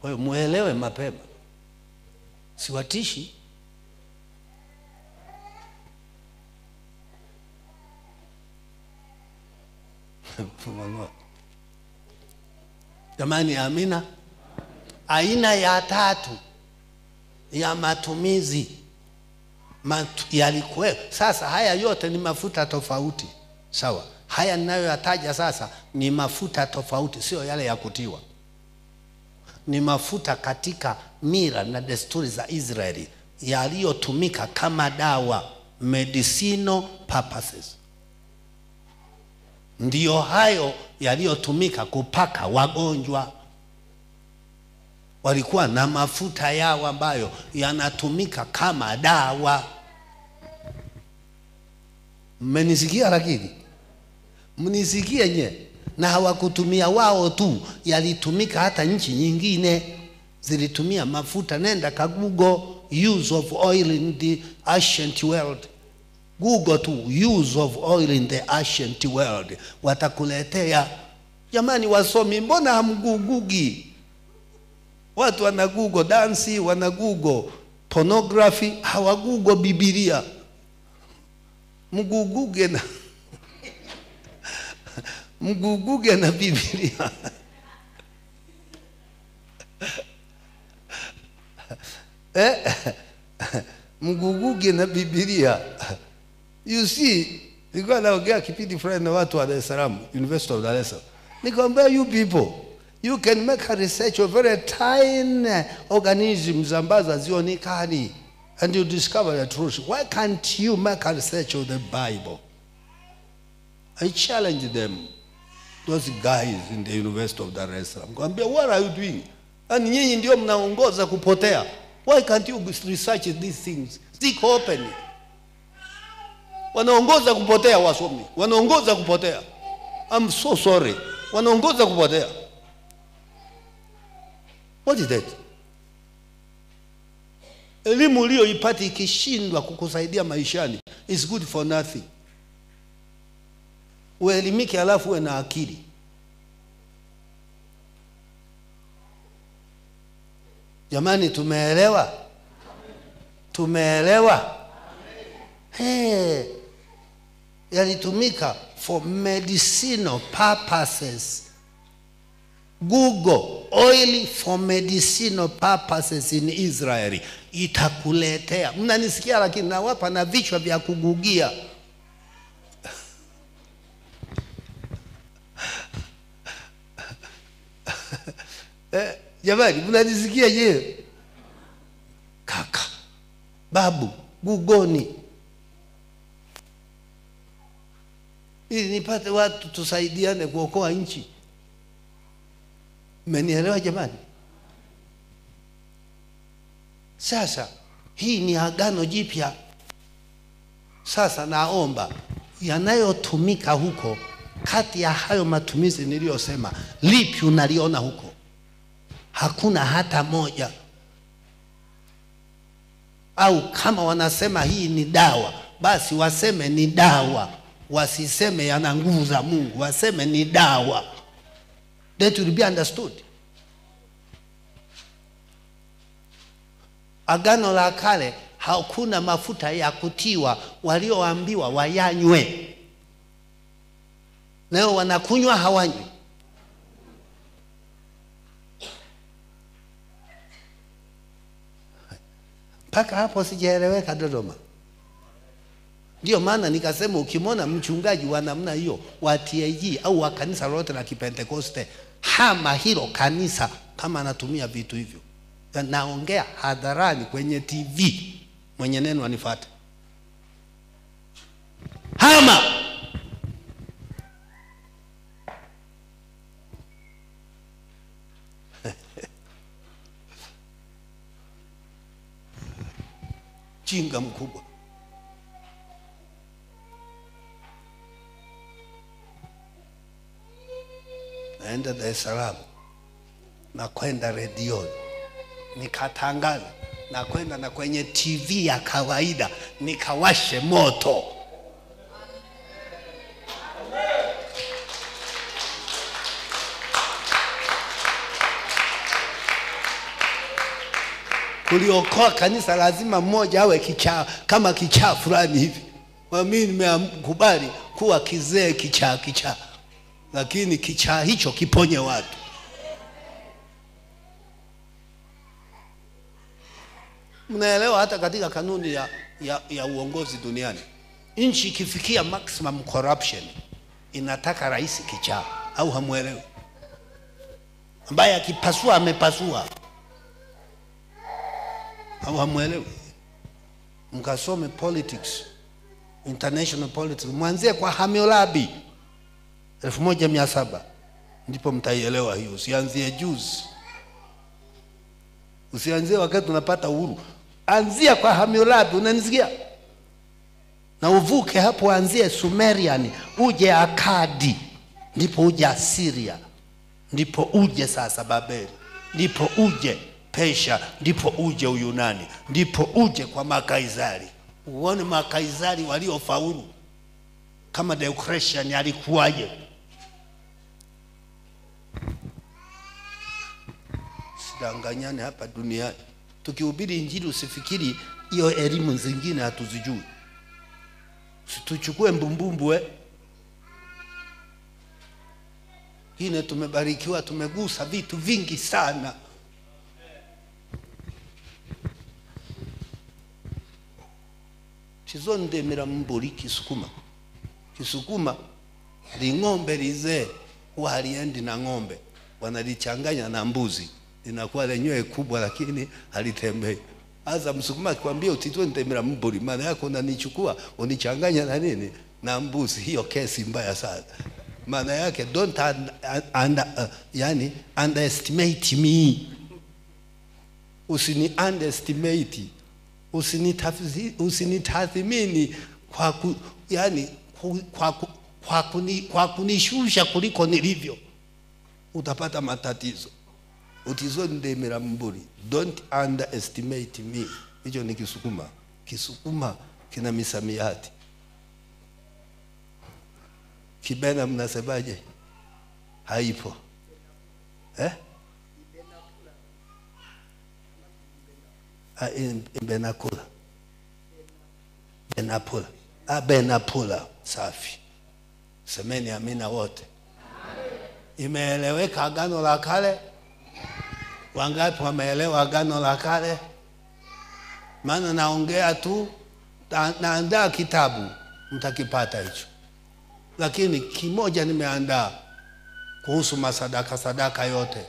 Kwa hiyo muelewe mapema. Siwatishi. Jamani, amina. Aina ya tatu ya matumizi yalikuwa. Sasa haya yote ni mafuta tofauti, sawa? Haya ninayoyataja sasa ni mafuta tofauti, sio yale ya kutiwa. Ni mafuta katika mila na desturi za Israeli yaliyotumika kama dawa, medicinal purposes. Ndiyo hayo yaliyotumika kupaka wagonjwa. Walikuwa na mafuta yao ambayo yanatumika kama dawa. Mmenisikia? Lakini mnisikie nye. Na hawakutumia wao tu, yalitumika hata nchi nyingine. zilitumia mafuta. Nenda ka Google use of oil in the ancient world. Google tu use of oil in the ancient world, watakuletea. Jamani wasomi, mbona hamgugugi? Watu wana Google dansi, wana Google pornography, hawa Google Biblia. Mguguge na mguguge na Biblia. Mguguge na Biblia. You see, nilikuwa naongea kipindi fulani na watu wa Dar es Salaam, University of Dar es Salaam. Nikamwambia, you people, you can make a research of very tiny organisms ambazo hazionekani, and you discover the truth. Why can't you make a research of the Bible? I challenge them, those guys in the University of Dar es Salaam. Nikamwambia, what are you doing? And nyinyi ndio mnaongoza kupotea. Why can't you research these things? Stick open. Wanaongoza kupotea wasomi. Wanaongoza kupotea. I'm so sorry. Wanaongoza kupotea. What is that? Elimu uliyoipata ikishindwa kukusaidia maishani is good for nothing. Uelimike alafu uwe na akili. Jamani, tumeelewa? Tumeelewa? Yalitumika for medicinal purposes. Google oil for medicinal purposes in Israel, itakuletea. Mnanisikia, lakini nawapa na vichwa vya kugugia. Jamani, mnanisikia je? Kaka, babu, Gugoni, ili nipate watu tusaidiane kuokoa nchi. Mmenielewa jamani? Sasa hii ni agano jipya. Sasa naomba yanayotumika huko, kati ya hayo matumizi niliyosema, lipi unaliona huko? Hakuna hata moja. Au kama wanasema hii ni dawa, basi waseme ni dawa, wasiseme yana nguvu za Mungu, waseme ni dawa. That will be understood. Agano la kale hakuna mafuta ya kutiwa, walioambiwa wayanywe. Leo wanakunywa, hawanywi. Paka hapo sijaeleweka Dodoma. Ndio maana nikasema ukimwona mchungaji wa namna hiyo wa TAG au wa kanisa lote la Kipentekoste, hama hilo kanisa kama anatumia vitu hivyo. Naongea hadharani kwenye TV, mwenye neno anifuate. Hama. Jinga mkubwa. Naenda Dar es Salaam, na kwenda redioni nikatangaza, na kwenda na kwenye TV ya kawaida nikawashe moto. Kuliokoa kanisa lazima mmoja awe kichaa, kama kichaa fulani hivi. Mimi nimekubali kuwa kizee kichaa, lakini kichaa hicho kiponye watu. Mnaelewa, hata katika kanuni ya uongozi duniani, nchi ikifikia maximum corruption inataka rais kichaa, au hamuelewi? Ambaye akipasua amepasua, au hamuelewi? Mkasome politics, international politics, mwanzie kwa Hammurabi 1700, ndipo mtaielewa hiyo. Usianzie juzi, usianzie wakati tunapata uhuru. Anzia kwa Hammurabi, unanisikia? Na uvuke hapo, anzie Sumerian, uje Akadi, ndipo uje Assyria, ndipo uje sasa Babeli, ndipo uje Pesha, ndipo uje Uyunani, ndipo uje kwa Makaisari. Uone Makaisari waliofaulu. Kama Diocletian alikuwaje? Sidanganyane hapa duniani. Tukihubiri Injili usifikiri hiyo elimu zingine hatuzijui. Situchukue mbumbumbu Hine tumebarikiwa, tumegusa vitu vingi sana. Chizonde mira mburi Kisukuma. Kisukuma li ng'ombe lize huwa haliendi na ng'ombe. Wanalichanganya na mbuzi. Linakuwa lenyewe kubwa lakini halitembei. Aza Msukuma akikwambia utitwe ndemira mburi, maana yako unanichukua unichanganya na nini? Na mbuzi. Hiyo kesi mbaya sana. Maana yake don't yani underestimate me. Usini underestimate. Usinitathmini kwa kunishusha kuliko nilivyo. Utapata matatizo. Utizondemera mburi. Don't underestimate me. Hicho ni Kisukuma. Kisukuma kina misamiati. Kibena mnasemaje? Haipo. Benakula. Benapula. Benapula. Safi. Semeni amina wote. Imeeleweka Agano la Kale? Wangapi wameelewa Agano la Kale? Maana naongea tu, naandaa kitabu, mtakipata hicho. Lakini kimoja nimeandaa kuhusu sadaka yote.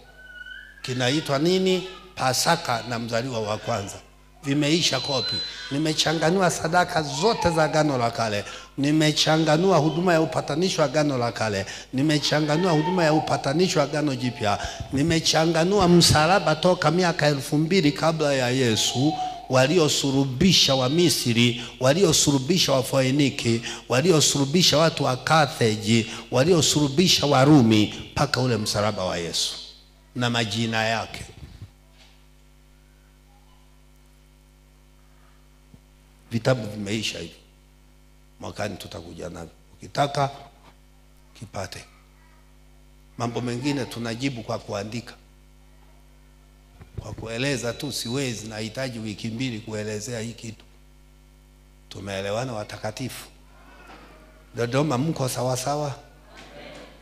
Kinaitwa nini? Pasaka na mzaliwa wa kwanza. Vimeisha kopi. Nimechanganua sadaka zote za Agano la Kale. Nimechanganua huduma ya upatanisho Agano la Kale. Nimechanganua huduma ya upatanisho Agano Jipya. Nimechanganua msalaba toka miaka 2000 kabla ya Yesu. Waliosurubisha wa Misri, waliosurubisha wa Foeniki, waliosurubisha watu wa Carthage, waliosurubisha wa Rumi, mpaka ule msalaba wa Yesu na majina yake. Vitabu vimeisha hivi. Mwakani tutakuja navyo. Ukitaka kipate. Mambo mengine tunajibu kwa kuandika. Kwa kueleza tu siwezi, nahitaji wiki 2 kuelezea hii kitu. Tumeelewana watakatifu? Dodoma mko sawa sawa?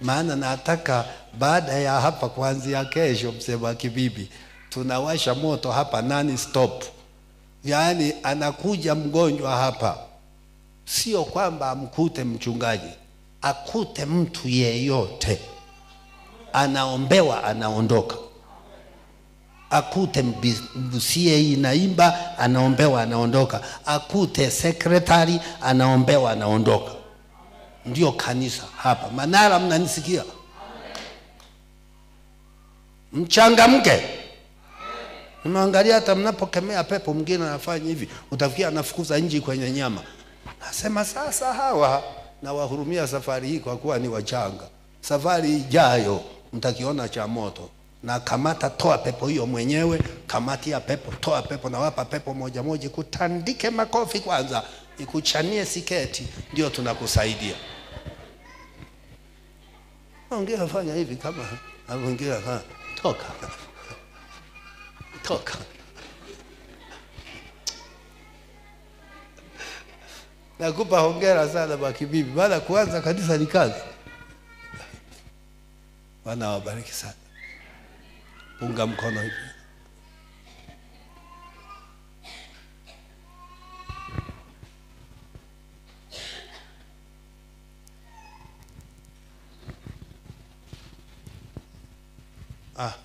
Maana nataka baada ya hapa kuanzia kesho, msema kibibi, tunawasha moto hapa nani stop. Yaani anakuja mgonjwa hapa, sio kwamba amkute mchungaji, akute mtu yeyote, anaombewa anaondoka. Akute mbusie inaimba, anaombewa anaondoka. Akute sekretari, anaombewa anaondoka. Ndio kanisa hapa. Manara, mnanisikia? Mchangamke. Nimeangalia hata mnapokemea pepo mwingine anafanya hivi, utafikia anafukuza nje kwenye nyama. Nasema sasa hawa na wahurumia safari hii kwa kuwa ni wachanga. Safari ijayo mtakiona cha moto. Na kamata toa pepo hiyo mwenyewe, kamati ya pepo toa pepo, na wapa pepo moja moja, kutandike makofi kwanza, ikuchanie siketi, ndio tunakusaidia. Ongea fanya hivi kama ongea toka. Toka. Nakupa hongera sana Bakibibi. Baada kuanza kanisa ni kazi. Bwana wabariki sana. Punga mkono hivi.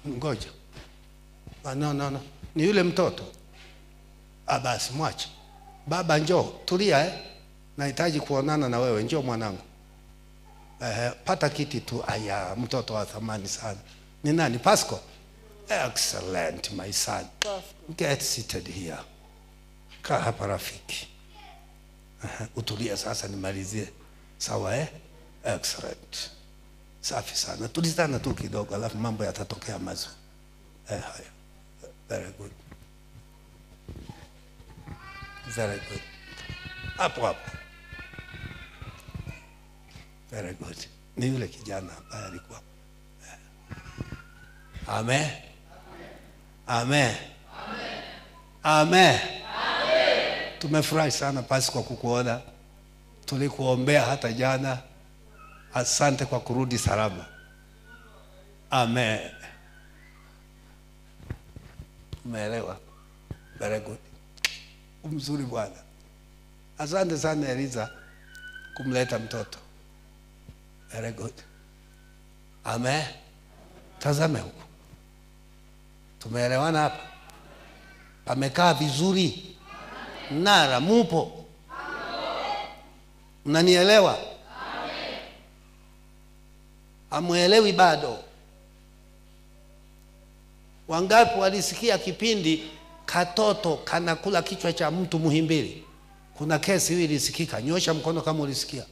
Ngoja. No. Ni yule mtoto. Basi mwache. Baba njoo, tulia nahitaji kuonana na wewe, njoo mwanangu. Pata kiti tu. Aya, mtoto wa thamani sana. Ni nani? Pasco? Excellent my son. Get seated here. Kaa hapa rafiki. Utulia sasa nimalizie. Sawa Excellent. Safi sana. Tulizana tu kidogo alafu mambo yatatokea mazuri. Haya. Very good. Very good. Hapo hapo. Very good. Ni yule kijana ambaye alikuwa. Amen. Amen. Amen. Tumefurahi sana pasi kwa kukuona. Tulikuombea hata jana. Asante kwa kurudi salama. Amen. Umeelewa? Very good. Mzuri bwana. Asante sana Eliza kumleta mtoto. Very good. Amen. Tazame huko. Tumeelewana hapa? Pamekaa vizuri? Nara mupo? Mnanielewa? Hamuelewi bado? Wangapi walisikia kipindi katoto kanakula kichwa cha mtu Muhimbili? Kuna kesi hii ilisikika. Nyosha mkono kama ulisikia.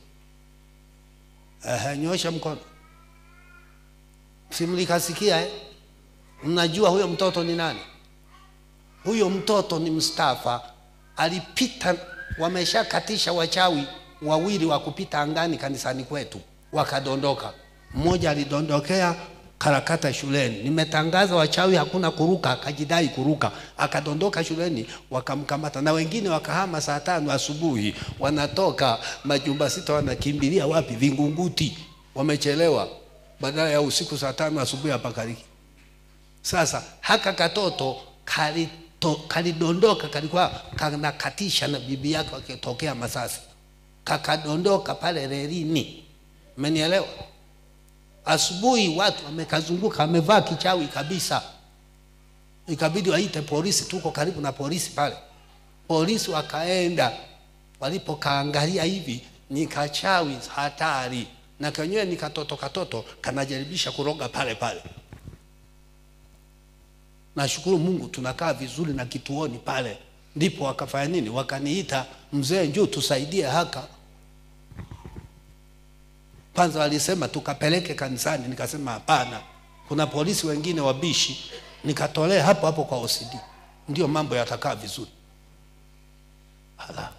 Nyosha mkono. Simlikasikia Mnajua huyo mtoto ni nani? Huyo mtoto ni Mustafa. Alipita, wameshakatisha wachawi wawili wa kupita angani kanisani kwetu, wakadondoka. Mmoja alidondokea Karakata shuleni. Nimetangaza wachawi hakuna kuruka, akajidai kuruka. Akadondoka shuleni, wakamkamata. Na wengine wakahama saa 5 asubuhi, wanatoka majumba sita wanakimbilia wapi? Vingunguti. Wamechelewa. Badala ya usiku saa 5 asubuhi hapa Kariki. Sasa haka katoto kalidondoka, kalikuwa kanakatisha na bibi yake wakitokea Masasi. Kakadondoka pale relini. Mmenielewa? Asubuhi watu wamekazunguka, wamevaa kichawi kabisa. Ikabidi waite polisi, tuko karibu na polisi pale. Polisi wakaenda, walipokaangalia hivi ni kachawi hatari, na kenyewe ni katoto kanajaribisha kuroga pale pale. Nashukuru Mungu tunakaa vizuri na kituoni pale. Ndipo wakafanya nini? Wakaniita, mzee njoo tusaidie haka. Kwanza walisema tukapeleke kanisani, nikasema hapana. Kuna polisi wengine wabishi, nikatolea hapo hapo kwa OCD. Ndio mambo yatakaa vizuri. Hala.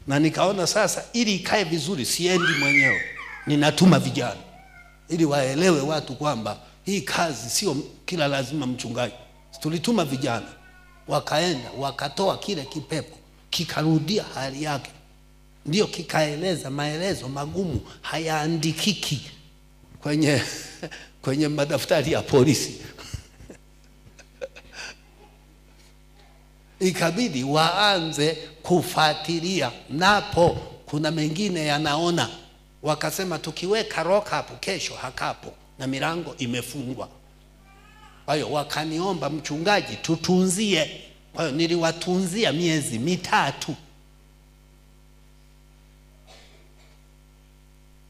Na nikaona sasa ili ikae vizuri siendi mwenyewe. Ninatuma vijana ili waelewe watu kwamba hii kazi sio kila lazima mchungaji. Tulituma vijana, wakaenda, wakatoa kile kipepo, kikarudia hali yake. Ndio kikaeleza maelezo magumu hayaandikiki kwenye madaftari ya polisi. Ikabidi waanze kufuatilia, napo kuna mengine yanaona. Wakasema tukiweka rock hapo kesho hakapo na milango imefungwa. Kwa hiyo wakaniomba mchungaji tutunzie. Kwa hiyo niliwatunzia miezi 3.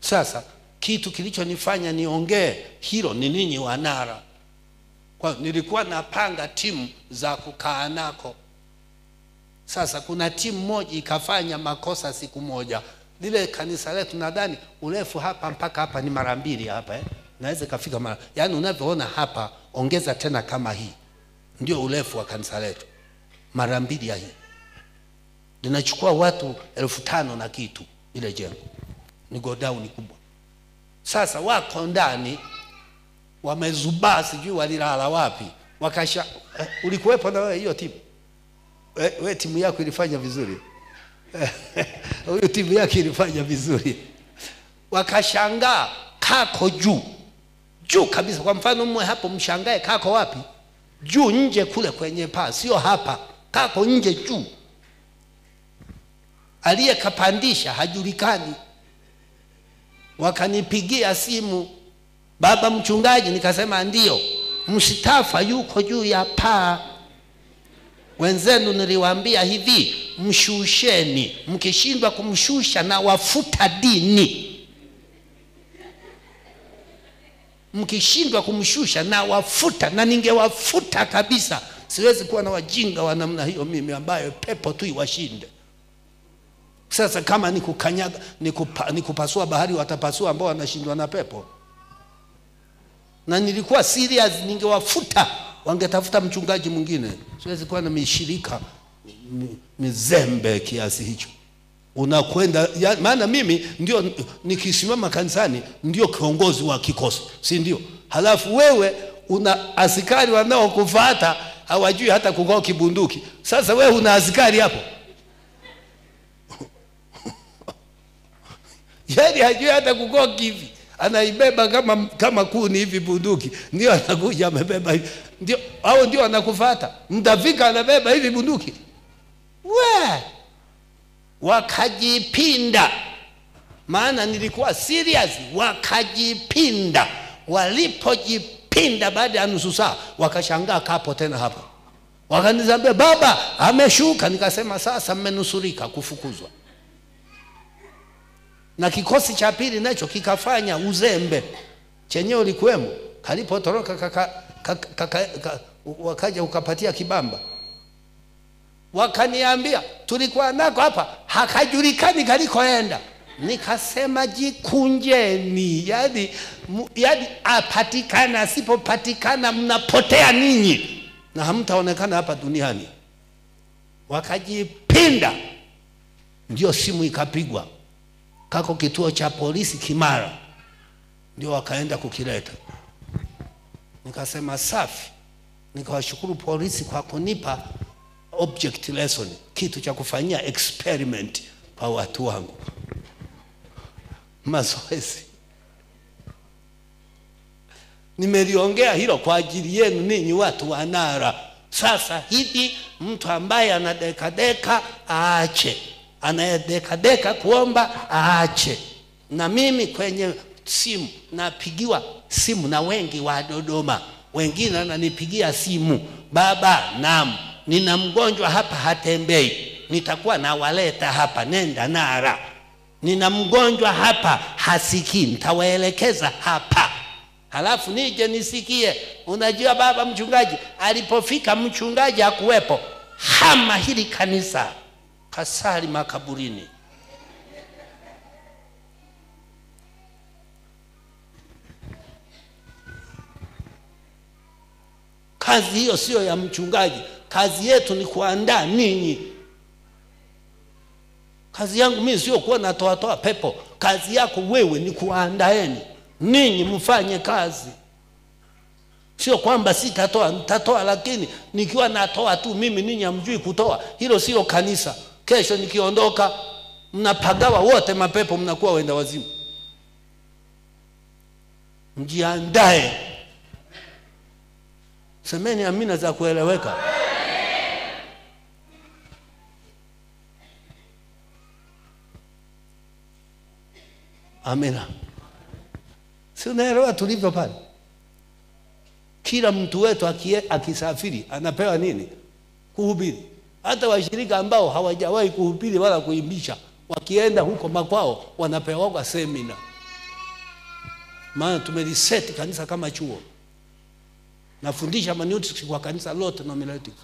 Sasa kitu kilichonifanya niongee hilo ni ninyi wanara. Kwa nilikuwa napanga timu za kukaa nako. Sasa kuna timu moja ikafanya makosa siku moja. Lile kanisa letu nadhani urefu hapa mpaka hapa ni mara 2 hapa Naweza kafika mara. Yaani unavyoona hapa ongeza tena kama hii. Ndio urefu wa kanisa letu. Mara 2 ya hii. Linachukua watu 5,000 na kitu ile jengo. Ni go down kubwa. Sasa wako ndani wamezubaa, sijui walilala wapi. Wakasha ulikuwepo na wewe hiyo timu? Wewe timu yako ilifanya vizuri. Huyo timu yake ilifanya vizuri. Wakashangaa kako juu kabisa. Kwa mfano mwe hapo mshangae kako wapi? Juu nje kule kwenye paa, sio hapa. Kako nje juu. Aliyekapandisha hajulikani. Wakanipigia simu, baba mchungaji, nikasema ndio. Mustafa yuko juu ya paa. Wenzenu niliwaambia hivi, mshusheni. Mkishindwa kumshusha na wafuta dini. Mkishindwa kumshusha na wafuta, na ningewafuta kabisa. Siwezi kuwa na wajinga wa namna hiyo mimi ambayo pepo tu iwashinde. Sasa kama ni kukanyaga, ni kupasua bahari, watapasua ambao wanashindwa na pepo. Na nilikuwa serious, ningewafuta wangetafuta mchungaji mwingine. Siwezi kuwa na mishirika mizembe kiasi hicho. Unakwenda maana mimi ndio nikisimama kanisani ndio kiongozi wa kikosi, si ndio? Halafu wewe una askari wanaokufuata hawajui hata kugoa kibunduki. Sasa wewe una askari hapo yani hajui hata kugoa kivi, anaibeba kama kuni hivi bunduki, ndio anakuja amebeba hivi, ndio hao ndio anakufuata. Mtafika anabeba hivi bunduki. Wakajipinda, maana nilikuwa serious. Wakajipinda, walipojipinda baada ya nusu saa wakashangaa kapo tena hapa. Wakanizambia baba ameshuka. Nikasema sasa mmenusurika kufukuzwa. Na kikosi cha pili nacho kikafanya uzembe, chenyewe likuwemo. Kalipotoroka wakaja ukapatia kibamba. Wakaniambia tulikuwa nako hapa, hakajulikani kalikoenda. Nikasema jikunjeni, yani apatikana asipopatikana mnapotea ninyi na hamtaonekana hapa duniani. Wakajipinda, ndio simu ikapigwa kako kituo cha polisi Kimara, ndio wakaenda kukileta. Nikasema safi. Nikawashukuru polisi kwa kunipa object lesson, kitu cha kufanyia experiment kwa watu wangu, mazoezi. Nimeliongea hilo kwa ajili yenu ninyi watu wa Nara. Sasa hivi mtu ambaye anadekadeka aache, anayedekadeka kuomba aache. Na mimi kwenye simu napigiwa simu na wengi wa Dodoma, wengine ananipigia simu, baba naam, nina mgonjwa hapa hatembei, nitakuwa nawaleta hapa, nenda Nara. Nina mgonjwa hapa hasikii, nitawaelekeza hapa. Halafu nije nisikie, unajua baba mchungaji, alipofika mchungaji hakuwepo, hama hili kanisa, kasali makaburini. Kazi hiyo sio ya mchungaji. Kazi yetu ni kuandaa ninyi. Kazi yangu mimi sio kuwa natoa pepo. Kazi yako wewe ni kuandaeni ninyi mfanye kazi. Sio kwamba sitatoa, nitatoa, lakini nikiwa natoa tu mimi ninyi hamjui kutoa. Hilo sio kanisa. Kesho nikiondoka mnapagawa wote mapepo, mnakuwa wenda wazimu. Mjiandae. Semeni amina za kueleweka. Amina. Si unaelewa tulivyo pale? Kila mtu wetu akisafiri anapewa nini? Kuhubiri. Hata washirika ambao hawajawahi kuhubiri wala kuimbisha, wakienda huko makwao wanapewa kwa semina. Maana tumeliseti kanisa kama chuo. Nafundisha hermeneutics kwa kanisa lote na hermeneutics.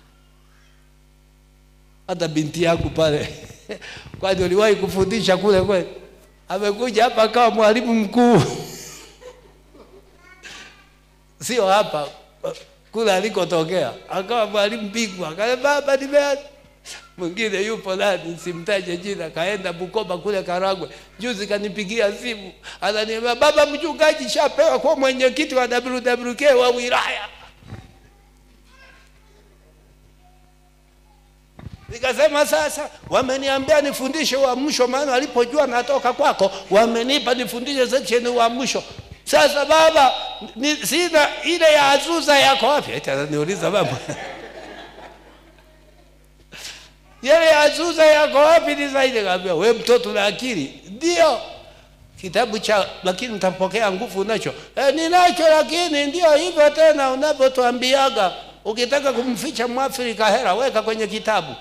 Hata binti yangu pale kwani uliwahi kufundisha kule kweli? Amekuja hapa kama mwalimu mkuu. Sio hapa, kule alikotokea akawa mwalimu bingwa. Akasema baba nimeanza. Mwingine yupo ndani simtaje jina, kaenda Bukoba kule Karagwe. Juzi kanipigia simu, ananiambia baba mchungaji shapewa kwa mwenyekiti wa WWK wa wilaya. Nikasema sasa wameniambia nifundishe uamsho, maana walipojua natoka kwako wamenipa nifundishe section uamsho. Sasa baba sina ile ya Azusa yako wapi? Eti ananiuliza baba. Yale ya Azusa yako wapi? Ni zaidi kaambia wewe mtoto na akili. Ndio kitabu cha lakini nitapokea nguvu unacho. Ninacho, lakini ndio hivyo tena unapotuambiaga ukitaka kumficha Mwafrika hera weka kwenye kitabu.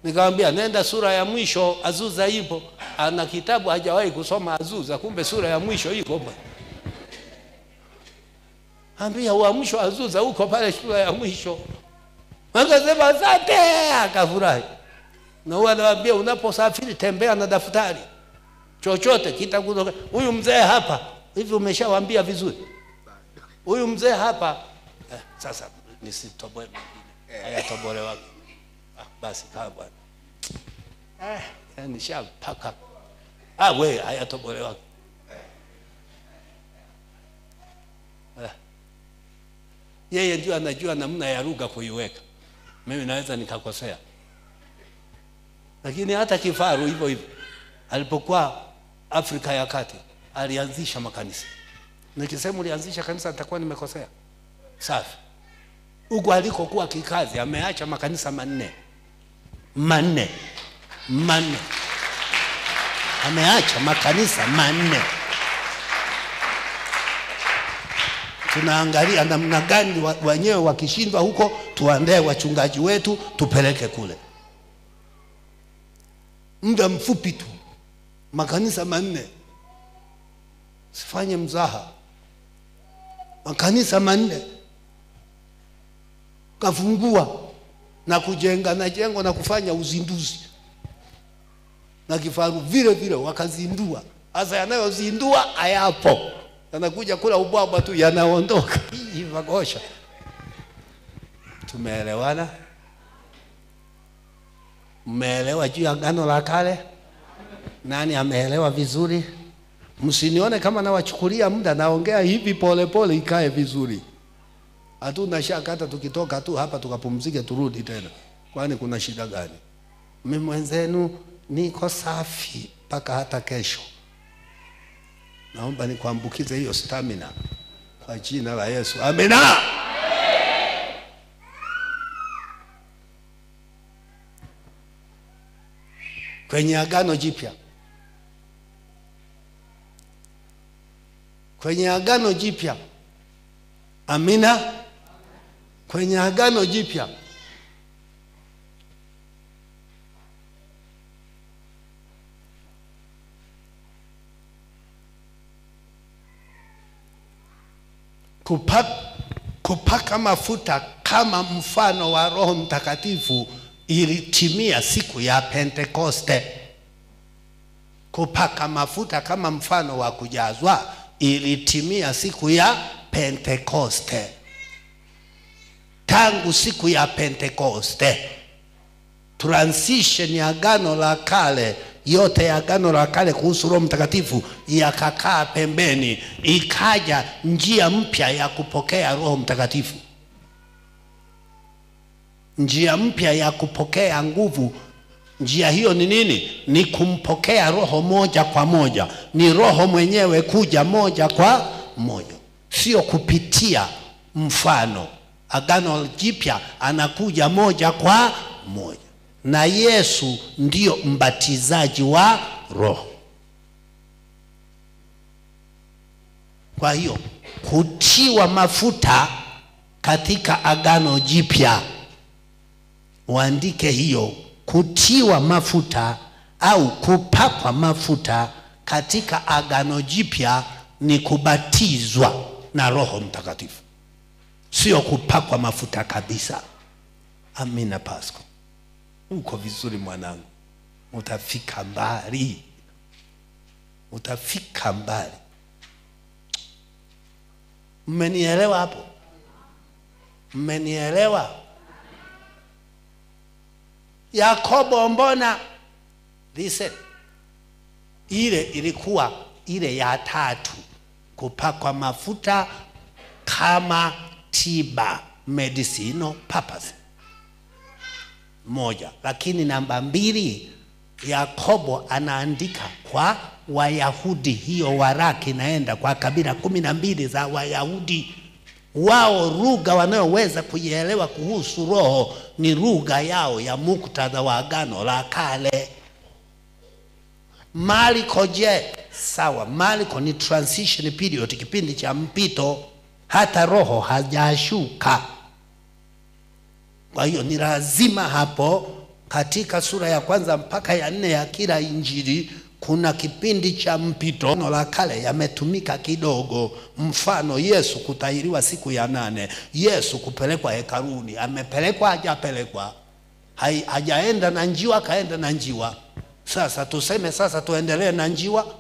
Nikamwambia nenda sura ya mwisho Azusa ipo. Ana kitabu hajawahi kusoma Azusa, kumbe sura ya mwisho iko. Ambia uamsho Azusa uko pale sura ya mwisho. Akasema asante, akafurahi. Na huwa anawaambia unaposafiri tembea na daftari. Chochote kitakutoka. Huyu mzee hapa, hivi umeshawaambia vizuri? Huyu mzee hapa sasa nisitoboe mwingine. Hayatobolewa. Basi kaa bwana. Nishapaka. We hayatobolewa. Yeye ndio anajua namna ya lugha kuiweka. Mimi naweza nikakosea. Lakini hata kifaru hivyo hivyo alipokuwa Afrika ya Kati alianzisha makanisa. Nikisema ulianzisha kanisa nitakuwa nimekosea. Safi. Huko alikokuwa kikazi ameacha makanisa manne. Ameacha makanisa 4. Tunaangalia namna gani wenyewe wakishindwa huko tuandae wachungaji wetu tupeleke kule. Muda mfupi tu makanisa 4. Sifanye mzaha. Makanisa 4 kafungua na kujenga na jengo na kufanya uzinduzi. Na kifaru vile vile wakazindua. Sasa yanayozindua hayapo. Yanakuja kula ubwabwa tu yanaondoka. Hii magosha. Tumeelewana? Mmeelewa juu ya Agano la Kale? Nani ameelewa vizuri? Msinione kama nawachukulia muda, naongea hivi pole pole ikae vizuri. Hatuna shaka hata tukitoka tu hapa tukapumzike turudi tena. Kwani kuna shida gani? Mimi mwenzenu niko safi mpaka hata kesho. Naomba nikuambukize hiyo stamina kwa jina la Yesu. Amina. Kwenye Agano Jipya. Kwenye Agano Jipya. Amina. Kwenye Agano Jipya. Kupaka mafuta kama mfano wa Roho Mtakatifu ilitimia siku ya Pentekoste. Kupaka mafuta kama mfano wa kujazwa ilitimia siku ya Pentekoste. Tangu siku ya Pentekoste, transition ya Agano la Kale, yote ya Agano la Kale kuhusu Roho Mtakatifu yakakaa pembeni, ikaja njia mpya ya kupokea Roho Mtakatifu. Njia mpya ya kupokea nguvu. Njia hiyo ni nini? Ni kumpokea Roho moja kwa moja. Ni Roho mwenyewe kuja moja kwa moja, sio kupitia mfano. Agano Jipya anakuja moja kwa moja. Na Yesu ndio mbatizaji wa Roho. Kwa hiyo kutiwa mafuta katika Agano Jipya, uandike hiyo, kutiwa mafuta au kupakwa mafuta katika Agano Jipya ni kubatizwa na Roho Mtakatifu, sio kupakwa mafuta kabisa. Amina Pasco. Uko vizuri mwanangu. Utafika mbali. Utafika mbali. Mmenielewa hapo? Mmenielewa? Yakobo mbona? Listen. Ile ilikuwa ile ya 3. Kupakwa mafuta kama tiba, medicinal purpose. Moja. Lakini namba 2, Yakobo anaandika kwa Wayahudi. Hiyo waraka inaenda kwa kabila 12 za Wayahudi. Wao lugha wanayoweza kuielewa kuhusu Roho ni lugha yao ya muktadha wa Agano la Kale. Marko je? Sawa, Marko ni transition period, kipindi cha mpito, hata Roho hajashuka. Kwa hiyo ni lazima hapo katika sura ya 1 mpaka ya 4 ya kila Injili kuna kipindi cha mpito. Agano la Kale yametumika kidogo. Mfano, Yesu kutahiriwa siku ya 8, Yesu kupelekwa hekaluni. Amepelekwa hajapelekwa? Hajaenda na njiwa, kaenda na njiwa. Sasa tuseme sasa tuendelee na njiwa?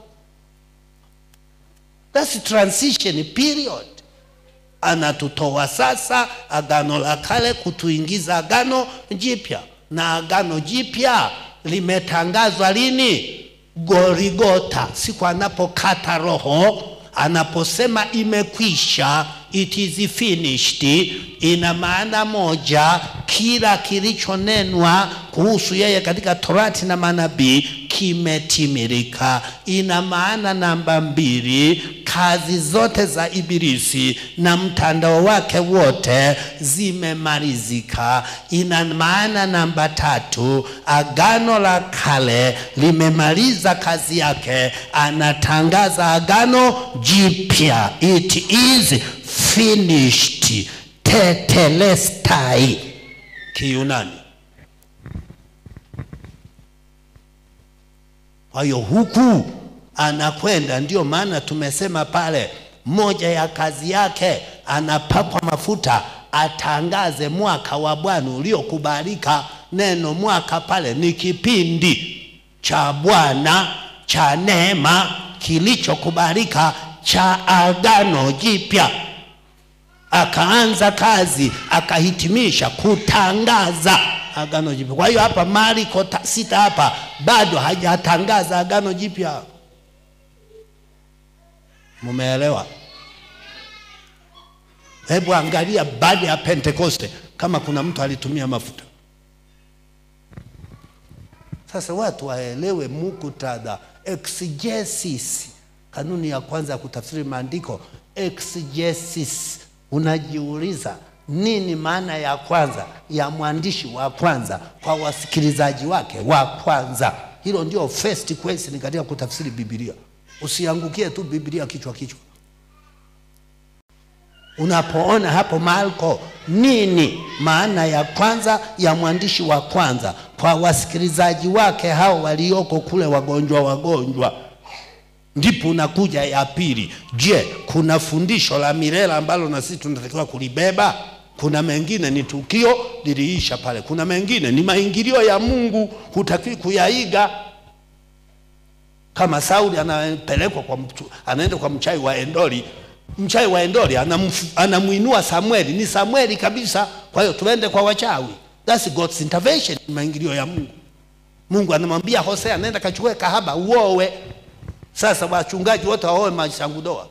That's transition period. anatutoa sasa agano la kale kutuingiza agano jipya. Na agano jipya limetangazwa lini? Golgotha, siku anapokata roho, anaposema imekwisha, it is finished. Ina maana moja, kila kilichonenwa kuhusu yeye katika Torati na manabii kimetimilika. Ina maana namba mbili, kazi zote za Ibilisi na mtandao wake wote zimemalizika. Ina maana namba tatu, agano la kale limemaliza kazi yake, anatangaza agano jipya. It is finished. Tetelestai Kiyunani. Kwa hiyo huku anakwenda, ndio maana tumesema pale moja ya kazi yake anapakwa mafuta atangaze mwaka wa Bwana uliokubalika. Neno mwaka pale ni kipindi cha Bwana cha neema kilichokubalika cha agano jipya. Akaanza kazi, akahitimisha kutangaza agano jipya. Kwa hiyo hapa Marko 6 hapa bado hajatangaza agano jipya. Mumeelewa? Hebu angalia baada ya Pentekoste kama kuna mtu alitumia mafuta. Sasa watu waelewe muktadha, exegesis, kanuni ya kwanza ya kutafsiri maandiko, exegesis. Unajiuliza nini maana ya kwanza ya mwandishi wa kwanza kwa wasikilizaji wake wa kwanza? Hilo ndio first question katika kutafsiri Biblia. Usiangukie tu Biblia kichwa kichwa. Unapoona hapo Marko, nini maana ya kwanza ya mwandishi wa kwanza kwa wasikilizaji wake hao walioko kule wagonjwa? Ndipo unakuja ya pili. Je, kuna fundisho la milele ambalo na sisi tunatakiwa kulibeba? Kuna mengine ni tukio liliisha pale. Kuna mengine ni maingilio ya Mungu, hutakiwi kuyaiga. Kama Sauli anapelekwa anaenda kwa mchawi wa Endori. Mchawi wa Endori anamuinua Samueli, ni Samueli kabisa. Kwa hiyo tuende kwa wachawi. That's God's intervention, maingilio ya Mungu. Mungu anamwambia Hosea, nenda kachukue kahaba uowe. Sasa wachungaji wote waoe mashangudoa.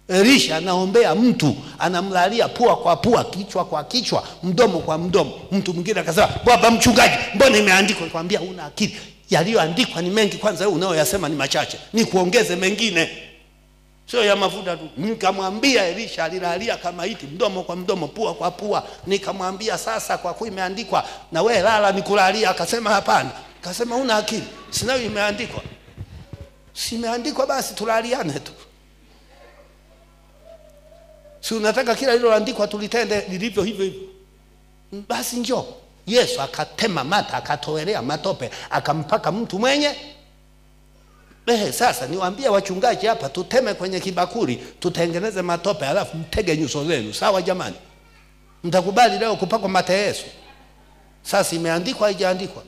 Elisha anaombea mtu, anamlalia pua kwa pua, kichwa kwa kichwa, mdomo kwa mdomo. Mtu mwingine akasema, baba mchungaji, mbona imeandikwa? Nikwambia una akili. Yaliyoandikwa ni mengi, kwanza wewe unaoyasema ni machache. Ni kuongeze mengine. Sio ya mafuta tu. Nikamwambia Elisha, alilalia kama hiki, mdomo kwa mdomo, pua kwa pua. Nikamwambia sasa kwa kuwa imeandikwa na wewe lala nikulalia. Akasema hapana. Akasema una akili. Sina imeandikwa. Si imeandikwa basi tulaliane tu. Si unataka kila lililoandikwa tulitende lilivyo hivyo hivyo. Basi njoo. Yesu akatema mata, akatoelea matope, akampaka mtu mwenye. Sasa niwaambie wachungaji hapa, tuteme kwenye kibakuri, tutengeneze matope, alafu mtege nyuso zenu. Sawa jamani? Mtakubali leo kupakwa mate Yesu? Sasa imeandikwa haijaandikwa?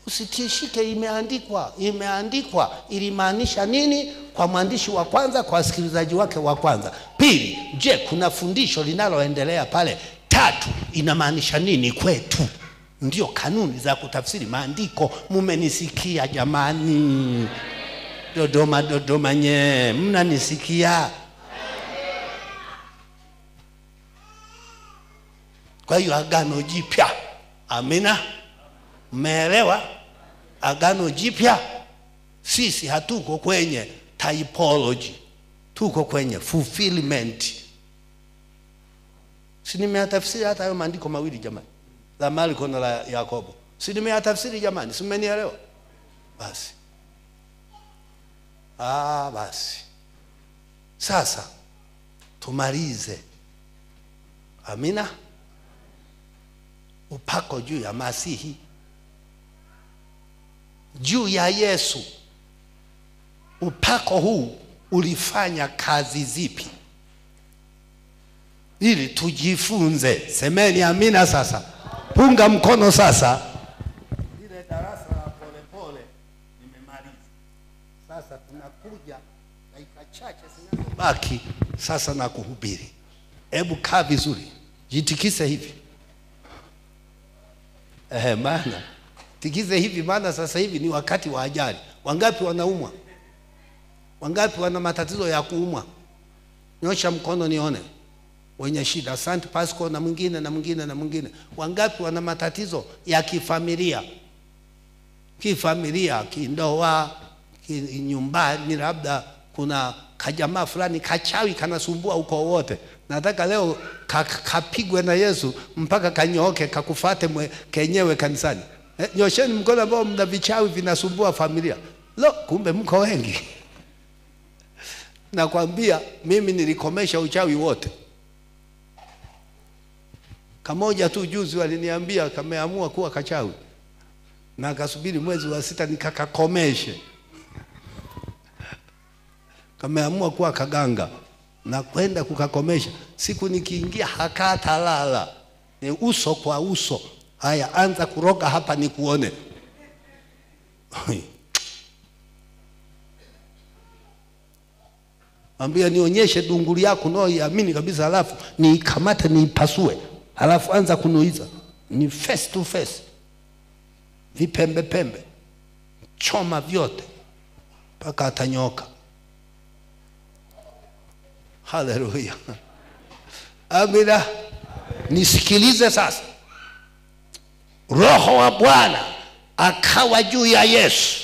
Usitishike, imeandikwa. Imeandikwa ilimaanisha nini kwa mwandishi wa kwanza, kwa wasikilizaji wake wa kwanza? Pili, je, kuna fundisho linaloendelea pale? Tatu, inamaanisha nini kwetu? Ndio kanuni za kutafsiri maandiko. Mumenisikia jamani? Dodoma nye, mnanisikia? Kwa hiyo agano jipya. Amina? Mmeelewa? Agano jipya. Sisi hatuko kwenye typology, tuko kwenye fulfillment. Si nimeatafsiri hata hayo maandiko mawili jamani, la Marko na la Yakobo? Si nimeatafsiri jamani? Si mmenielewa? Basi basi sasa tumalize. Amina? Upako juu ya Masihi, juu ya Yesu. Upako huu ulifanya kazi zipi? Ili tujifunze. Semeni amina. Sasa punga mkono. Sasa ile darasa la pole pole nimemaliza. Sasa tunakuja dakika chache zinazobaki sasa na kuhubiri. Hebu kaa vizuri, jitikise hivi. Maana tikize hivi, maana sasa hivi ni wakati wa ajali. Wangapi wanaumwa? Wangapi wana matatizo ya kuumwa? Nyosha mkono nione. Wenye shida. Asante Pasco, na mwingine na mwingine na mwingine. Wangapi wana matatizo ya kifamilia? Kifamilia, kindoa, nyumbani, labda kuna kajamaa fulani kachawi kanasumbua uko wote. Nataka leo kapigwe na Yesu mpaka kanyooke kakufate kenyewe kanisani. Nyosheni mkono ambao mna vichawi vinasumbua familia. Kumbe mko wengi. Nakwambia mimi nilikomesha uchawi wote. Kamoja tu juzi waliniambia kameamua kuwa kachawi, na akasubiri mwezi wa 6 nikakakomeshe. Kameamua kuwa kaganga na kwenda kukakomesha. Siku nikiingia hakatalala, ni uso kwa uso. Haya, anza kuroga hapa nikuone. Ambia nionyeshe dunguli yako unaoiamini kabisa, alafu niikamate niipasue, alafu anza kunuiza. Ni face to face, vipembe pembe, choma vyote mpaka atanyoka. Haleluya. Amina. Nisikilize sasa. Roho wa Bwana akawa juu ya Yesu.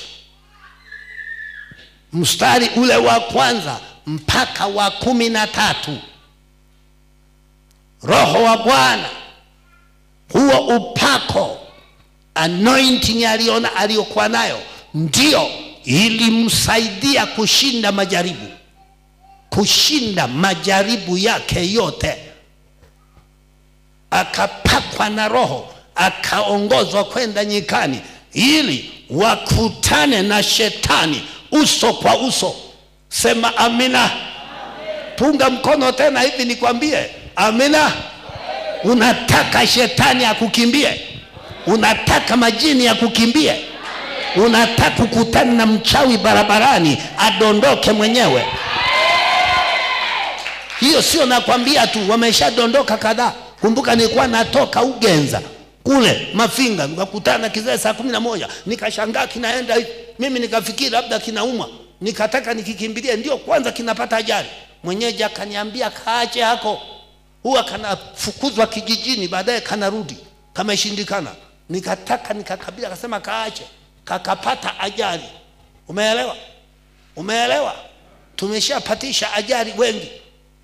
Mstari ule wa kwanza mpaka wa 13. Roho wa Bwana, huo upako, anointing aliyokuwa nayo, ndio ilimsaidia kushinda majaribu. Kushinda majaribu yake yote. Akapakwa na Roho, akaongozwa kwenda nyikani ili wakutane na shetani uso kwa uso. Sema amina. Amen. Punga mkono tena hivi nikwambie amina. Amen. Unataka shetani akukimbie? Unataka majini akukimbie? Unataka kukutana na mchawi barabarani adondoke mwenyewe? Hiyo sio nakwambia tu, wameshadondoka kadhaa. Kumbuka nilikuwa natoka Ugenza kule Mafinga, nikakutana na kizee saa 11, nikashangaa kinaenda hivi. Mimi nikafikiri labda kinaumwa, nikataka nikikimbilie, ndio kwanza kinapata ajali. Mwenyeji akaniambia kaache hako, huwa kanafukuzwa kijijini, baadaye kanarudi kameshindikana. Nikataka nikakabila, akasema kaache, kakapata ajali. Umeelewa? Umeelewa? Tumeshapatisha ajali wengi.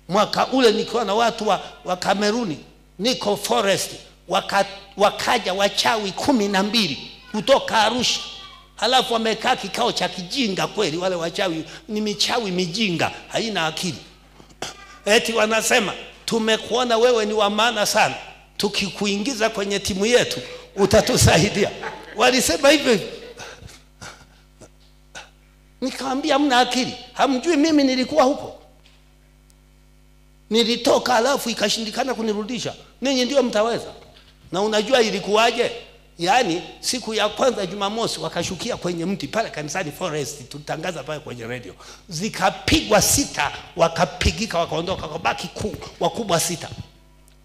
Mwaka ule nikiwa na watu wa Kameruni, niko forest, wakaja wachawi 12 kutoka Arusha. Halafu wamekaa kikao cha kijinga kweli. Wale wachawi ni michawi mijinga, haina akili. Eti wanasema tumekuona wewe ni wa maana sana, tukikuingiza kwenye timu yetu utatusaidia. Walisema hivyo. Nikamwambia mna akili, hamjui mimi nilikuwa huko. Nilitoka alafu ikashindikana kunirudisha. Ninyi ndio mtaweza. Na unajua ilikuwaje? Yaani siku ya kwanza Jumamosi wakashukia kwenye mti pale kanisani Forest, tutangaza pale kwenye radio. Zikapigwa 6, wakapigika wakaondoka, kabaki wakubwa 6.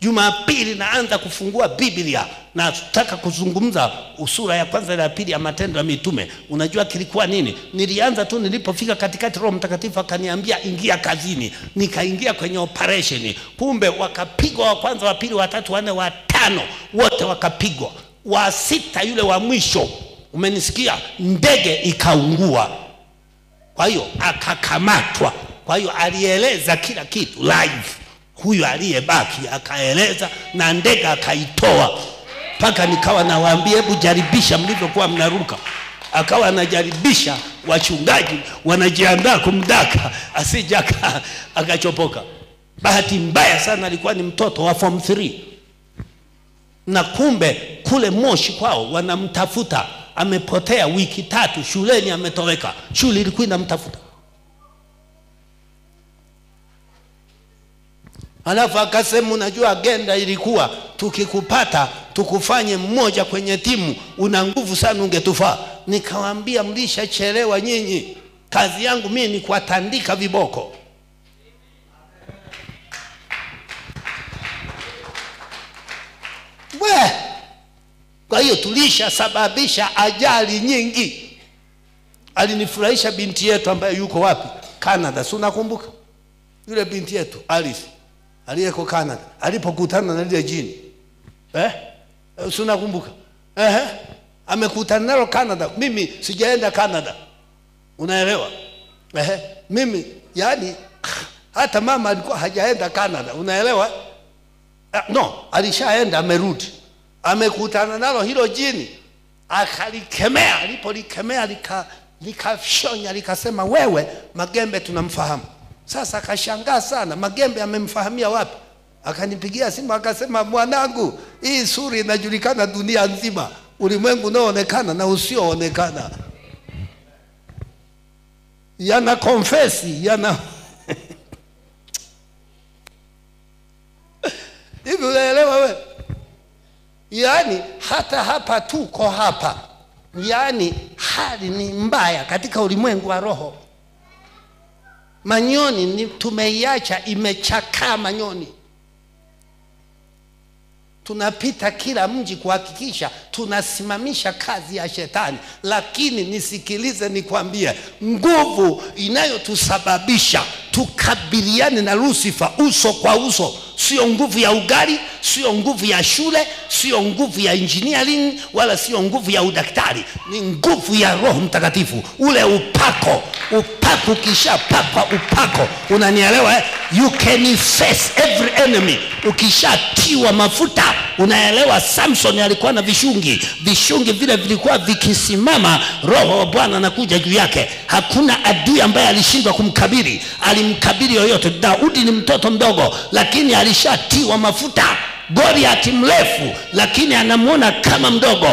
Jumapili naanza kufungua Biblia, na nataka kuzungumza sura ya kwanza na ya pili ya Matendo ya Mitume. Unajua kilikuwa nini? Nilianza tu, nilipofika katikati Roho Mtakatifu akaniambia ingia kazini. Nikaingia kwenye operation. Kumbe wakapigwa wa kwanza, wa pili, wa tatu, wa nne, wa tano, wote wakapigwa. Wa 6 yule wa mwisho, umenisikia, ndege ikaungua. Kwa hiyo akakamatwa. Kwa hiyo alieleza kila kitu live. Huyu aliyebaki akaeleza na ndege akaitoa. Paka nikawa nawaambia hebu jaribisha mlivyokuwa mnaruka. Akawa anajaribisha, wachungaji wanajiandaa kumdaka asije akachopoka. Bahati mbaya sana alikuwa ni mtoto wa form 3. Na kumbe kule Moshi kwao wanamtafuta, amepotea wiki 3 shuleni, ametoweka. Shule ilikuwa inamtafuta. Alafu akasema unajua agenda ilikuwa tukikupata tukufanye mmoja kwenye timu, una nguvu sana ungetufaa. Nikamwambia mlishachelewa nyinyi. Kazi yangu mimi ni kuwatandika viboko. Kwa hiyo tulishasababisha ajali nyingi. Alinifurahisha binti yetu ambaye yuko wapi? Canada. Si unakumbuka? Yule binti yetu Alice aliyeko Canada alipokutana na lile jini. Si unakumbuka? Amekutana nalo Canada. Mimi sijaenda Canada. Unaelewa? Mimi yani hata mama alikuwa hajaenda Canada. Unaelewa? No, alishaenda, amerudi. Amekutana nalo hilo jini, akalikemea. Alipolikemea likafyonya, likasema wewe Magembe tunamfahamu. Sasa akashangaa sana, Magembe amemfahamia wapi? Akanipigia simu akasema, mwanangu, hii sura inajulikana dunia nzima, ulimwengu unaoonekana na usioonekana. Yana confessi, yana hivi unaelewa wewe? Yani hata hapa tuko hapa, yani hali ni mbaya katika ulimwengu wa roho. Manyoni ni tumeiacha imechakaa manyoni. Tunapita kila mji kuhakikisha tunasimamisha kazi ya shetani. Lakini nisikilize nikwambie, nguvu inayotusababisha tukabiliane na Lucifer uso kwa uso sio nguvu ya ugali, sio nguvu ya shule, sio nguvu ya engineering, wala sio nguvu ya udaktari. Ni nguvu ya Roho Mtakatifu. Ule upako ukishapakwa upako, unanielewa? You can face every enemy ukishatiwa mafuta. Unaelewa? Samson alikuwa na vishungi vile vilikuwa vikisimama, Roho wa Bwana anakuja juu yake. Hakuna adui ambaye alishindwa kumkabili. Alimkabili yoyote. Daudi ni mtoto mdogo, lakini alishatiwa mafuta. Goliath mrefu, lakini anamuona kama mdogo.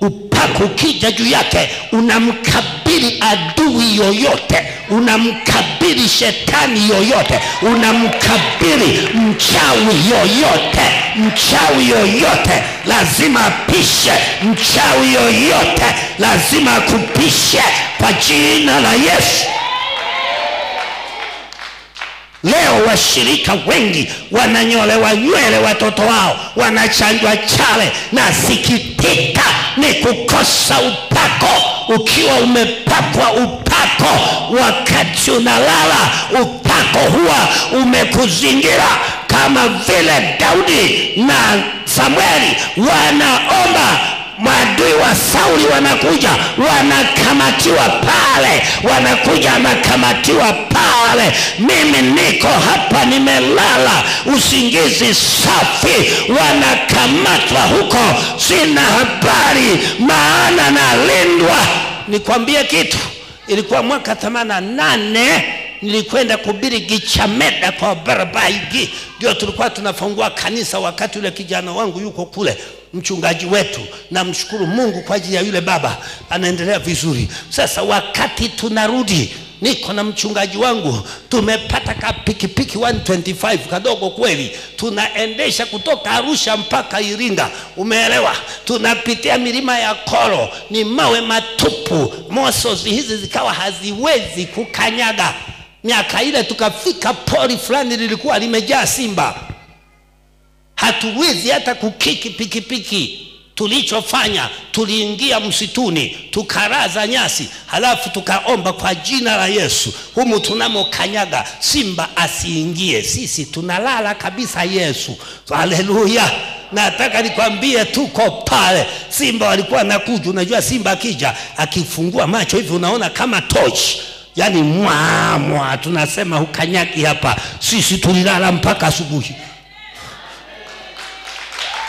Upako ukija juu yake, unamkabili adui yoyote, unamkabili shetani yoyote, unamkabili mchawi yoyote lazima apishe. Mchawi yoyote lazima akupishe kwa jina la Yesu. Leo washirika wengi wananyolewa nywele watoto wao, wanachanjwa chale, na sikitika ni kukosa upako. Ukiwa umepakwa upako, wakati unalala upako huwa umekuzingira. Kama vile Daudi na Samueli wanaomba, maadui wa Sauli wanakuja, wanakamatiwa pale, wanakamatiwa pale. Mimi niko hapa nimelala usingizi safi, wanakamatwa huko, sina habari, maana nalindwa. Nikwambie kitu, ilikuwa mwaka 88, nilikwenda kuhubiri Gichameda kwa Barabaigi. Ndio tulikuwa tunafungua kanisa wakati ule kijana wangu yuko kule, mchungaji wetu. Na mshukuru Mungu kwa ajili ya yule baba, anaendelea vizuri. Sasa wakati tunarudi, niko na mchungaji wangu, tumepata ka pikipiki 125 kadogo kweli, tunaendesha kutoka Arusha mpaka Iringa. Umeelewa? Tunapitia milima ya Koro, ni mawe matupu, mosozi hizi zikawa haziwezi kukanyaga. Miaka ile tukafika pori fulani lilikuwa limejaa simba, hatuwezi hata kukiki pikipiki. Tulichofanya, tuliingia msituni, tukaraza nyasi, halafu tukaomba kwa jina la Yesu, humu tunamo kanyaga simba asiingie. Sisi tunalala kabisa Yesu. Haleluya. Nataka nikwambie, tuko pale, simba walikuwa nakuja. Unajua simba akija, akifungua macho hivi unaona kama torch, yani mwa tunasema hukanyaki hapa. Sisi tulilala mpaka asubuhi.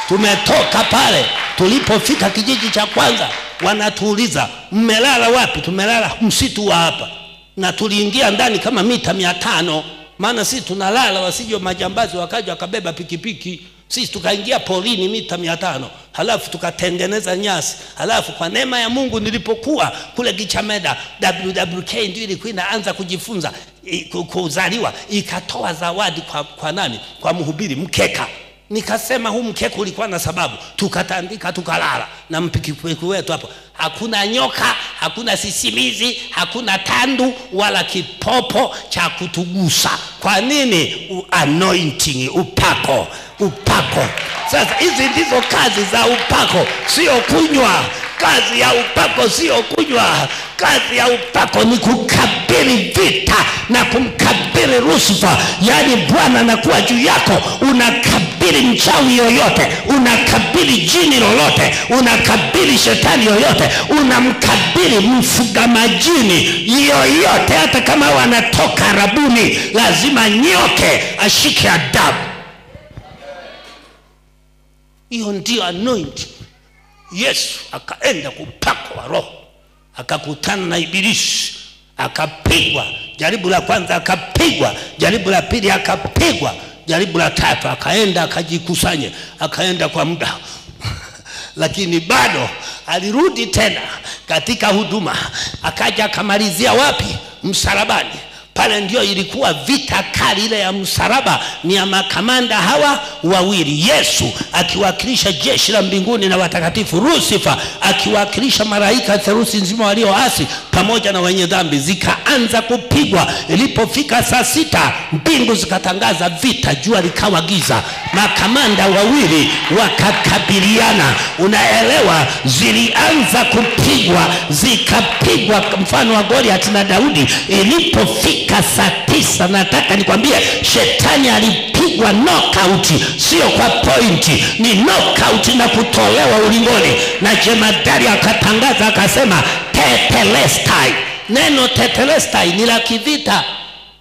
Tumetoka pale, tulipofika kijiji cha kwanza wanatuuliza, mmelala wapi? Tumelala msitu wa hapa. Na tuliingia ndani kama mita 500, maana sisi tunalala wasije majambazi wakaja wakabeba pikipiki. Sisi tukaingia porini mita 500, halafu tukatengeneza nyasi. Halafu kwa neema ya Mungu, nilipokuwa kule Gichameda, WWK ndio ilikuwa inaanza kujifunza kuzaliwa, ikatoa zawadi kwa nani? Kwa mhubiri, mkeka. Nikasema huu mkeka ulikuwa na sababu, tukatandika tukalala na mpikipiki wetu hapo. Hakuna nyoka, hakuna sisimizi, hakuna tandu wala kipopo cha kutugusa. Kwa nini? Anointing, upako. Sasa hizi ndizo kazi za upako, sio kunywa. Kazi ya upako sio kunywa. Kazi ya upako ni kukabili vita na kumkabili Lucifer. Yani Bwana anakuwa juu yako, unakabili mchawi yoyote, unakabili jini lolote, unakabili shetani yoyote, unamkabili mfuga majini yoyote. Hata kama wanatoka Arabuni, lazima nyoke ashike adabu. Hiyo ndio anointing. Yesu akaenda kupakwa Roho, akakutana na Ibilisi, akapigwa. Jaribu la kwanza akapigwa, jaribu la pili akapigwa, jaribu la tatu akaenda akajikusanya, akaenda kwa muda lakini bado alirudi tena katika huduma. Akaja akamalizia wapi? Msalabani. Pale ndio ilikuwa vita kali ile ya msalaba, ni ya makamanda hawa wawili. Yesu akiwakilisha jeshi la mbinguni na watakatifu, Lucifer akiwakilisha malaika theluthi nzima walioasi pamoja na wenye dhambi. Zikaanza kupigwa. Ilipofika saa 6 mbingu zikatangaza vita, jua likawa giza. Makamanda wawili wakakabiliana. Unaelewa? Zilianza kupigwa, zikapigwa mfano wa Goliath na Daudi. Ilipofika saa 9, nataka nikwambie, shetani alipigwa knockout, sio kwa pointi, ni knockout na kutolewa ulingoni. Na jemadari akatangaza akasema tetelestai. Neno tetelestai ni la kivita,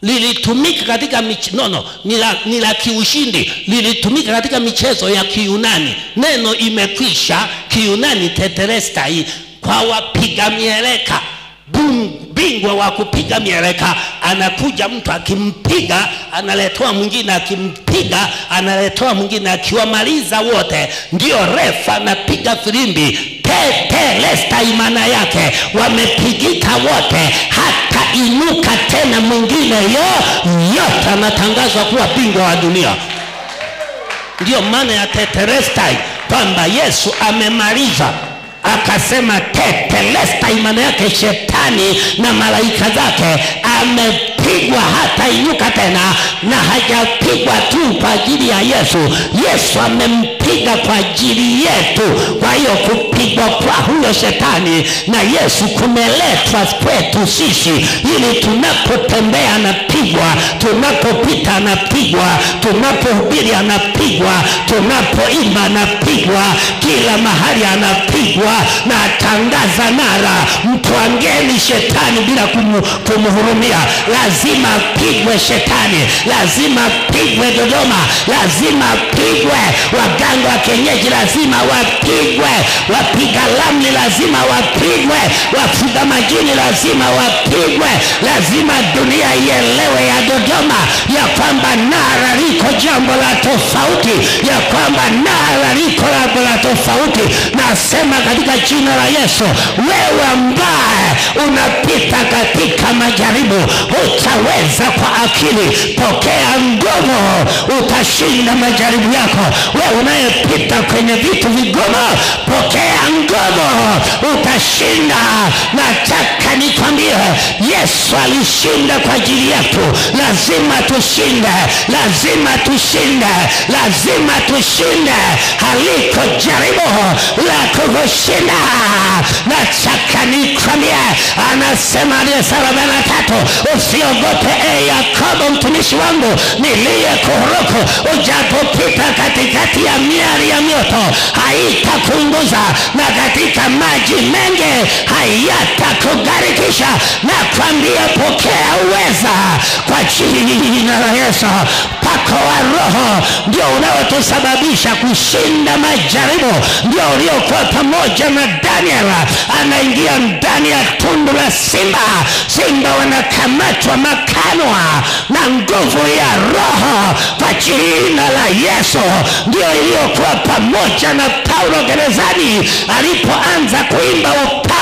lilitumika katika ni la kiushindi, lilitumika katika michezo ya Kiyunani. Neno imekwisha. Kiyunani tetelestai kwa wapiga mieleka. Bingwa wa kupiga mieleka, anakuja mtu akimpiga analetoa mwingine, akimpiga analetoa mwingine, akiwamaliza wote ndio refa anapiga filimbi. Tetelestai maana yake wamepigika wote, hata inuka tena mwingine yote anatangazwa kuwa bingwa wa dunia. Ndio maana ya tetelestai, kwamba Yesu amemaliza. Akasema tetelestai maana yake shetani na malaika zake amepigwa hata inuka tena. Na hajapigwa tu kwa ajili ya Yesu, Yesu amempiga kwa ajili yetu. Kwa hiyo kupigwa kwa huyo shetani na Yesu kumeletwa kwetu sisi, ili tunapotembea anapigwa, tunapopita anapigwa, tunapohubiri anapigwa, tunapoimba anapigwa, kila mahali anapigwa. Na tangaza nara, mtwangeni shetani bila kumhurumia. Lazima pigwe shetani, lazima pigwe Dodoma, lazima pigwe waganga wa kienyeji, lazima wapigwe, wapiga ramli lazima wapigwe, wafuga majini lazima wapigwe. Lazima dunia ielewe ya Dodoma ya kwamba nara liko jambo la tofauti, ya kwamba nara liko jambo la tofauti. Nasema katika jina la Yesu, wewe ambaye unapita katika majaribu, utaweza kwa akili. Pokea nguvu, utashinda majaribu yako. Wewe unayepita kwenye vitu vigumu, pokea nguvu, utashinda. Nataka nikwambie, Yesu alishinda kwa ajili yetu. Lazima tushinde, lazima tushinde, lazima tushinde. Haliko jaribu la kukushinda. Nataka nikwambie, anasema Isaya 43, usiogope Yakobo mtumishi wangu niliyekuruku, ujapopita katikati ya miali ya moto haitakuunguza, na katika maji mengi hayatakugarikisha. Nakwambia, pokea uweza kwa jina la Yesu. Pako wa Roho ndio unaotusababisha kushinda majaribu, ndio uliokuwa pamoja na Daniel. Anaingia ndani ya tundu la simba, simba wanakamatwa makanwa na nguvu ya Roho kwa jina la Yesu. Ndio iliyokuwa pamoja na Paulo gerezani alipoanza kuimba upako.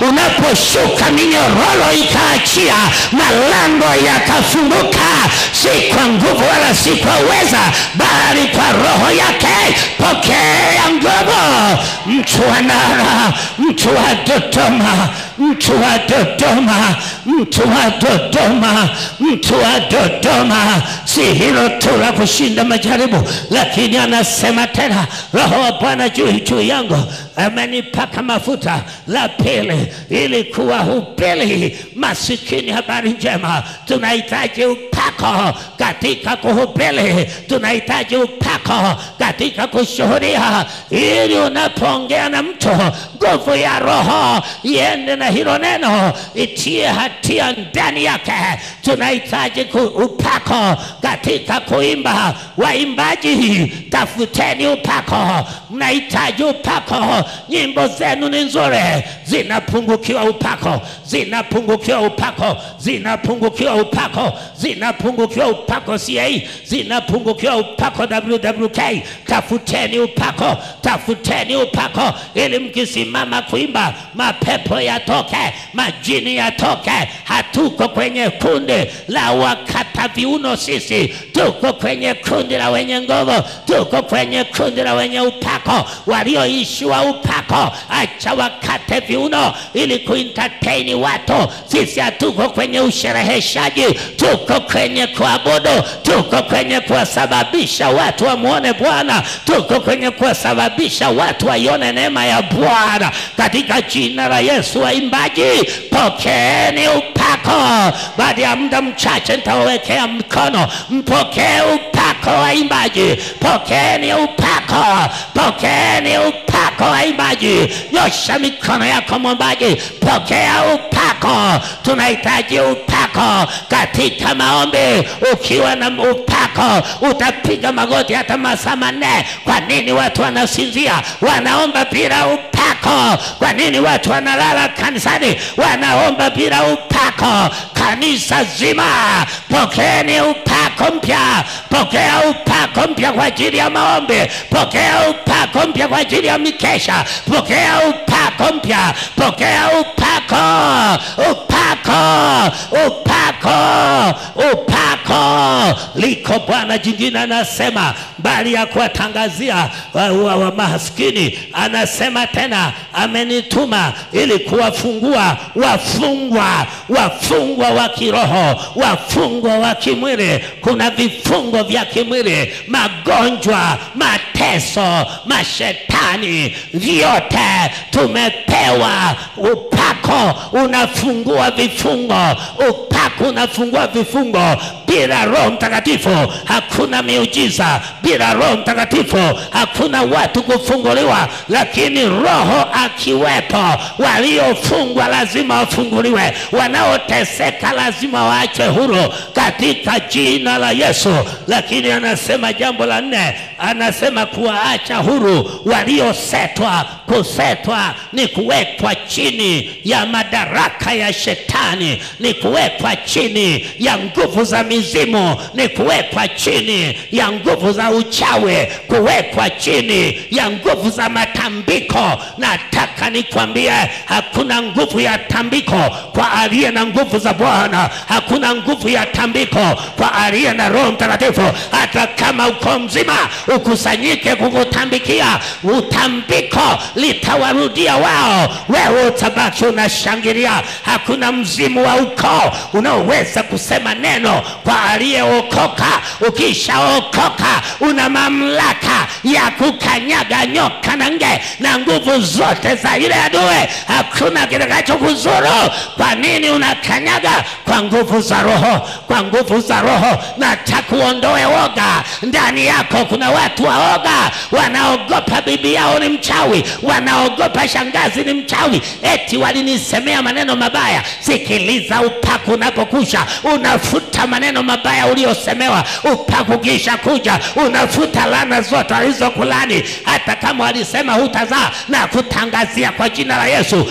Unaposhuka minyororo ikaachia, malango yakafunguka, si kwa nguvu wala si kwa uweza, bali kwa Roho yake. Pokea nguvu, mtu wa nara, mtu wa Dodoma, mtu wa Dodoma, mtu wa Dodoma, mtu wa Dodoma. Si hilo tu la kushinda majaribu, lakini anasema tena, Roho wa Bwana juu yangu, amenipaka mafuta. La pili, ili kuwahubiri masikini habari njema. Tunahitaji upako katika kuhubiri, tunahitaji upako katika kushuhudia, ili unapoongea na mtu, nguvu ya Roho iende na hilo neno, itie hatia ndani yake. Tunahitaji upako katika kuimba. Waimbaji, tafuteni upako, mnahitaji upako. Nyimbo zenu ni nzuri, zinapungukiwa upako, zinapungukiwa upako, zinapungukiwa upako, zinapungukiwa upako. CA zinapungukiwa upako. WWK, tafuteni upako, tafuteni upako, ili mkisimama kuimba mapepo yatoke, majini yatoke. Hatuko kwenye kundi la wakata viuno, sisi tuko kwenye kundi la wenye nguvu, tuko kwenye kundi la wenye upako, walioishiwa upako. Acha wakate viuno ili kuentertain watu. Sisi hatuko kwenye ushereheshaji, tuko kwenye kuabudu, tuko kwenye kuwasababisha watu wamuone Bwana, tuko kwenye kuwasababisha watu waione neema ya Bwana katika jina la Yesu. Waimbaji, pokeeni upako. Baada ya muda mchache nitawekea mkono, mpokee upako. Waimbaji, pokeeni upako, pokeeni upako. Waimbaji, nyosha mikono yako. Mwombaji, pokea upako. Tunahitaji upako katika maombi. Ukiwa na upako utapiga magoti hata masaa 4. Kwa nini watu wanasinzia wanaomba bila upako? Kwa nini watu wanalala kanisani wanaomba bila upako? Kanisa zima, pokeeni upako mpya. Pokea upako mpya kwa ajili ya maombi, pokea upako mpya kwa ajili ya mikesha, pokea upako mpya, pokea upako, upako, upako, upako. Liko Bwana jingine anasema, bali ya kuwatangazia wa maskini, anasema tena, amenituma ili kuwafungua wafungwa, wafungwa wa kiroho, wafungwa wa kimwili. Kuna vifungo vya kimwili, magonjwa, mateso, mashetani, vyote tumepewa upako. Unafungua vifungo, upako unafungua vifungo. Bila Roho Mtakatifu hakuna miujiza, bila Roho Mtakatifu hakuna watu kufunguliwa. Lakini Roho akiwepo, waliofungwa lazima wafunguliwe, wanaoteseka lazima waachwe huru katika jina la Yesu. Lakini anasema jambo la 4, anasema kuwaacha huru waliosetwa. Kusetwa ni kuwekwa chini ya madaraka ya shetani, ni kuwekwa chini ya nguvu za mizimu, ni kuwekwa chini ya nguvu za uchawi, kuwekwa chini ya nguvu za matambiko. Nataka nikwambie, hakuna nguvu ya tambiko kwa aliye na nguvu za Bwana. Hakuna nguvu ya tambiko kwa aliye na Roho Mtakatifu. Hata kama uko mzima ukusanyike kukutambikia, utambiko litawarudia wao, wewe utabaki unashangilia. Hakuna mzimu wa ukoo unaoweza kusema neno kwa aliyeokoka. Ukishaokoka una mamlaka ya kukanyaga nyoka na nge na nguvu zote za ile adui. Hakuna kitakacho kuzuru. Kwa nini unakanyaga? Kwa nguvu za Roho, kwa nguvu za Roho. Nataka uondoe woga ndani yako. Kuna watu waoga, wanaogopa bibi yao ni mchawi, wanaogopa shangazi ni mchawi, eti walinisemea maneno mabaya. Sikiliza, upako unapokusha unafuta maneno mabaya uliosemewa. Upako kisha kuja unafuta laana zote alizokulani. Hata kama walisema hutazaa, na kutangazia kwa jina la Yesu,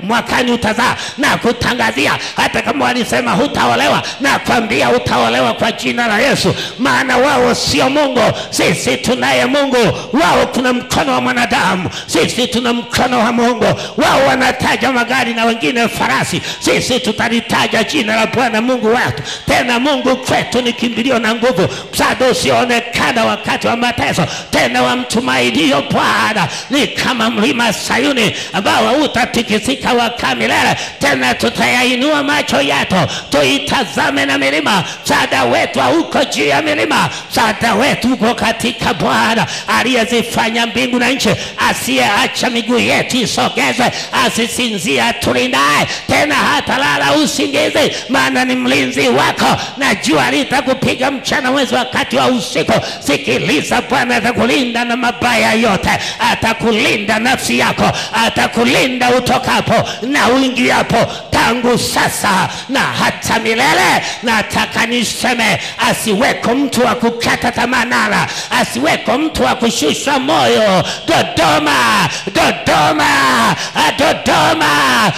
mwakani utazaa, na kutangazia. Hata kama walisema hutaolewa, na kwambia utaolewa kwa jina la Yesu. Maana wao sio Mungu, sisi tunaye Mungu. Wao kuna mkono wa mwanadamu, sisi tuna mkono wa Mungu. Wao wanataja magari na wengine farasi, sisi tutalitaja jina la Bwana Mungu wetu. Tena Mungu kwetu ni kimbilio na nguvu, msaada usioonekana msaada wakati wa mateso. Tena wamtumainio Bwana ni kama mlima Sayuni ambao hautatikisika wakaa milele. Tena tutayainua macho yetu tuitazame na milima. Msaada wetu hauko juu ya milima, msaada wetu uko katika Bwana aliyezifanya mbingu na nchi, asiyeacha miguu yetu isogezwe, asisinzia atulindaye, tena hata lala usingizi, maana ni mlinzi wako. Na jua litakupiga mchana, mwezi wakati wa usiku. Sikiliza, Bwana atakulinda na mabaya yote, atakulinda nafsi yako, atakulinda utokapo na uingiapo, tangu sasa na hata milele. Nataka niseme, asiweko mtu wa kukata tamaa, asiweko mtu wa kushusha moyo. Dodoma, Dodoma, Dodoma.